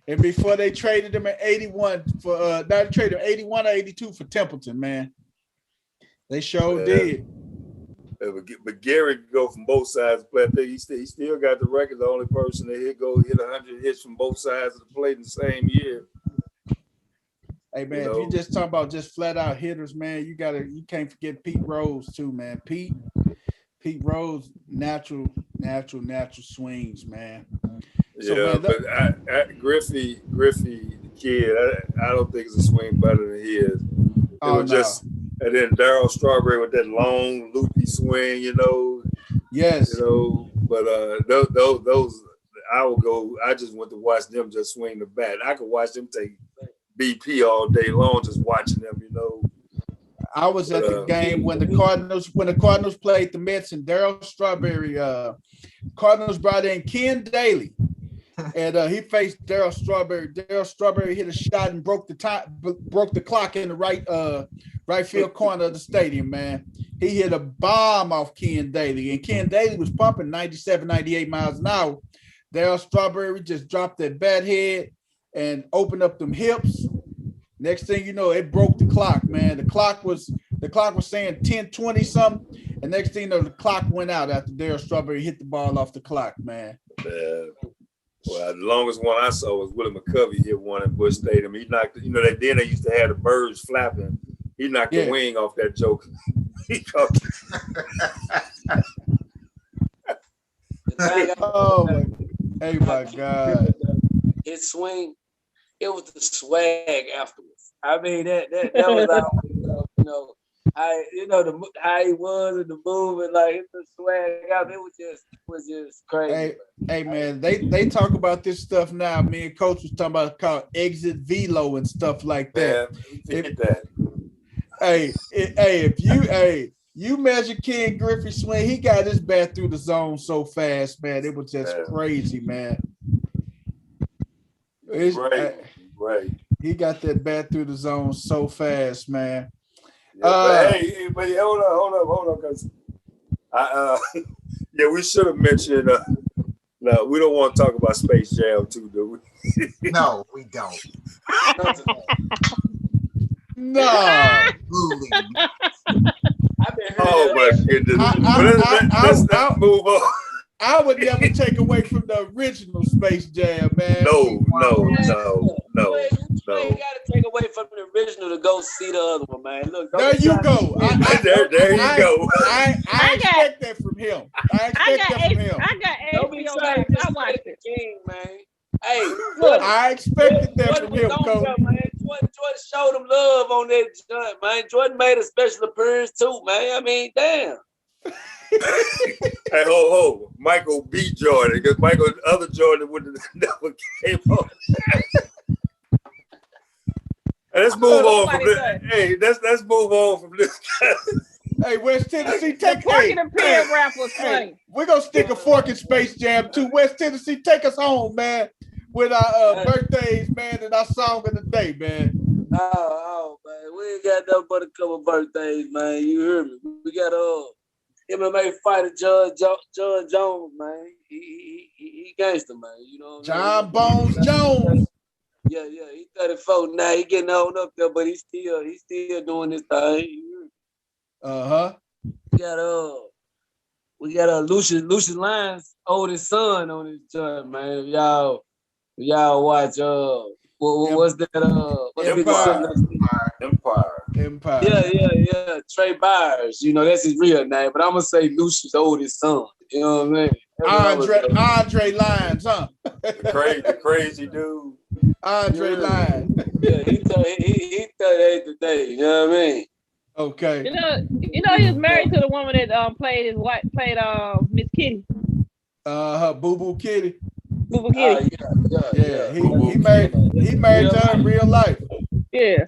and before they traded him at 81 for they traded him 81 or 82 for Templeton, man. They sure did. But Gary could go from both sides of the plate. I think he still got the record. The only person that hit 100 hits from both sides of the plate in the same year. Hey man, if you just talk about just flat out hitters, man, you can't forget Pete Rose too, man. Pete Rose, natural swings, man. So, yeah, man, but Griffey, the kid, I don't think it's a swing better than his. And then Darryl Strawberry with that long loopy swing, Yes. But those I will go. I just went to watch them just swing the bat. I could watch them take BP all day long, just watching them. I was at the game when the Cardinals played the Mets, and Darryl Strawberry. Cardinals brought in Ken Daly, and he faced Darryl Strawberry. Darryl Strawberry hit a shot and broke the clock in the right field corner of the stadium, man. He hit a bomb off Ken Daly, and Ken Daly was pumping 97, 98 miles an hour. Darryl Strawberry just dropped that bat head and opened up them hips. Next thing you know, it broke the clock, man. The clock was saying 10:20 something, and next thing you know, the clock went out after Darryl Strawberry hit the ball off the clock, man. Well, the longest one I saw was Willie McCovey hit one in Busch Stadium. He knocked, then they used to have the birds flapping. He knocked the wing off that joke. Hey my God. His swing, it was the swag afterwards. I mean, that was how, how he was in the movement, like the swag out. It was just crazy. Hey man, they talk about this stuff now. Me and Coach was talking about called exit velo and stuff like that. If you measure Ken Griffey swing, he got his bat through the zone so fast, man. It was just crazy, man. Right. He got that bat through the zone so fast, man. But hold on, because we should have mentioned. No, we don't want to talk about Space Jam too, do we? No, we don't. No. Oh my goodness! Let's move on. I would never take away from the original Space Jam, man. No. You ain't got to take away from the original to go see the other one, man. Look, there you go. There you go. I expect that from him. I got HBO Max. I watched it. King, man. Hey, look, I expected that from him, Coach. Jordan showed him love on that joint, man. Jordan made a special appearance too, man. I mean, damn. Hey, Michael B. Jordan, because other Jordan would have never came on. Let's move on from this. Hey, let's move on from this. Hey, West Tennessee, take the paragraph was funny. We're gonna stick a fork in Space Jam too. West Tennessee, take us home, man, with our birthdays, man, and our song of the day, man. Oh, man, we ain't got nothing but a couple birthdays, man. You hear me? We got MMA fighter John Jones, man. He gangster, man. You know what I mean? John Bones Jones. Yeah, he's 34 now. He getting old up there, but he's still doing his thing. We got Lucius Lyons' oldest son on his joint, man. If y'all watch what's that Empire. Yeah. Trey Byers. That's his real name, but I'm gonna say Lucius' oldest son. You know what I mean? Andre Lyons, huh? The crazy dude. Andre Lyons. Yeah, he 38 today. You know what I mean? Okay. You know, he was married to the woman that played Miss Kitty. Boo Boo Kitty. Boo Boo Kitty. Yeah. He married to her in real life. Yeah.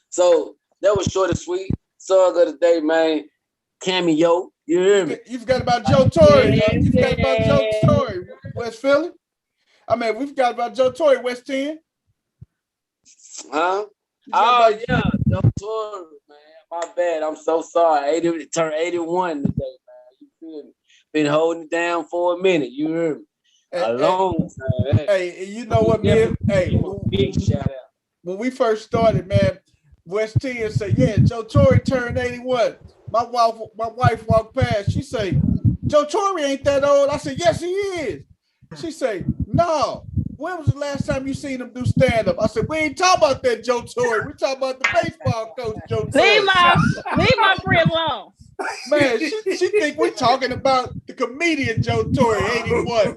So that was short and sweet. Song of the day, man. Cameo. You hear me? You forgot about Joe Torre. You forgot about Joe Torre, West Philly. I mean, we forgot about Joe Torre, West 10. Huh? Oh, yeah. Joe Torre, man. My bad. I'm so sorry. Turned 81 today, man. You feel me? Been holding it down for a minute. You hear me? A long time. Hey, you know what, man? Hey, big shout out. When we first started, man, West 10 said, yeah, Joe Torre turned 81. My wife walked past. She say, Joe Torre ain't that old. I said, yes, he is. She say, no. When was the last time you seen him do stand-up? I said, we ain't talking about that Joe Torre. We talking about the baseball coach, Joe Torre. Leave my friend alone. Man, she think we talking about the comedian Joe Torre, 81.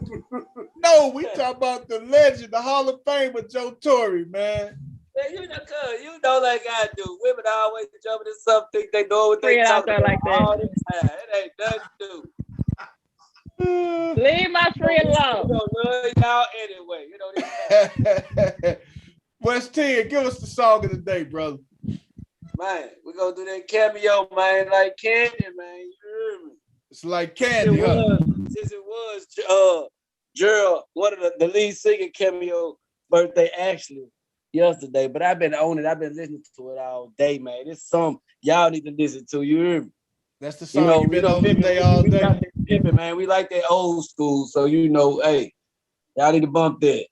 No, we talking about the legend, the Hall of Famer Joe Torre, man. Man, you know like I do. Women always jumping in something, think they know what they talking about like that. all the time. It ain't nothing to do. Leave my friend alone. We don't love y'all anyway. You know West 10, give us the song of the day, brother. Man, we're gonna do that cameo, man, like candy, man. You hear me? It's like candy, huh? Since it was Gerald, one of the lead singer cameo birthday actually yesterday, but I've been on it. I've been listening to it all day, man. It's some y'all need to listen to. You hear me? That's the song you've been on today all day. Man, we like that old school, so hey, y'all need to bump that.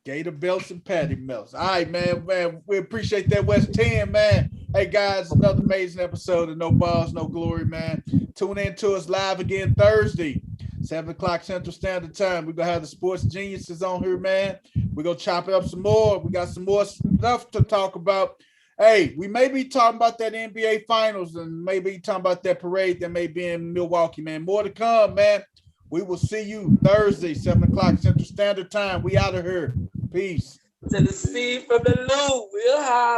Gator belts and patty melts. All right, man. We appreciate that, West 10, man. Hey, guys, another amazing episode of No Balls, No Glory, man. Tune in to us live again Thursday, 7 o'clock Central Standard Time. We're going to have the sports geniuses on here, man. We're going to chop it up some more. We got some more stuff to talk about. Hey, we may be talking about that NBA Finals and maybe talking about that parade that may be in Milwaukee, man. More to come, man. We will see you Thursday, 7 o'clock Central Standard Time. We out of here. Peace. To the sea from the Lou, we'll have.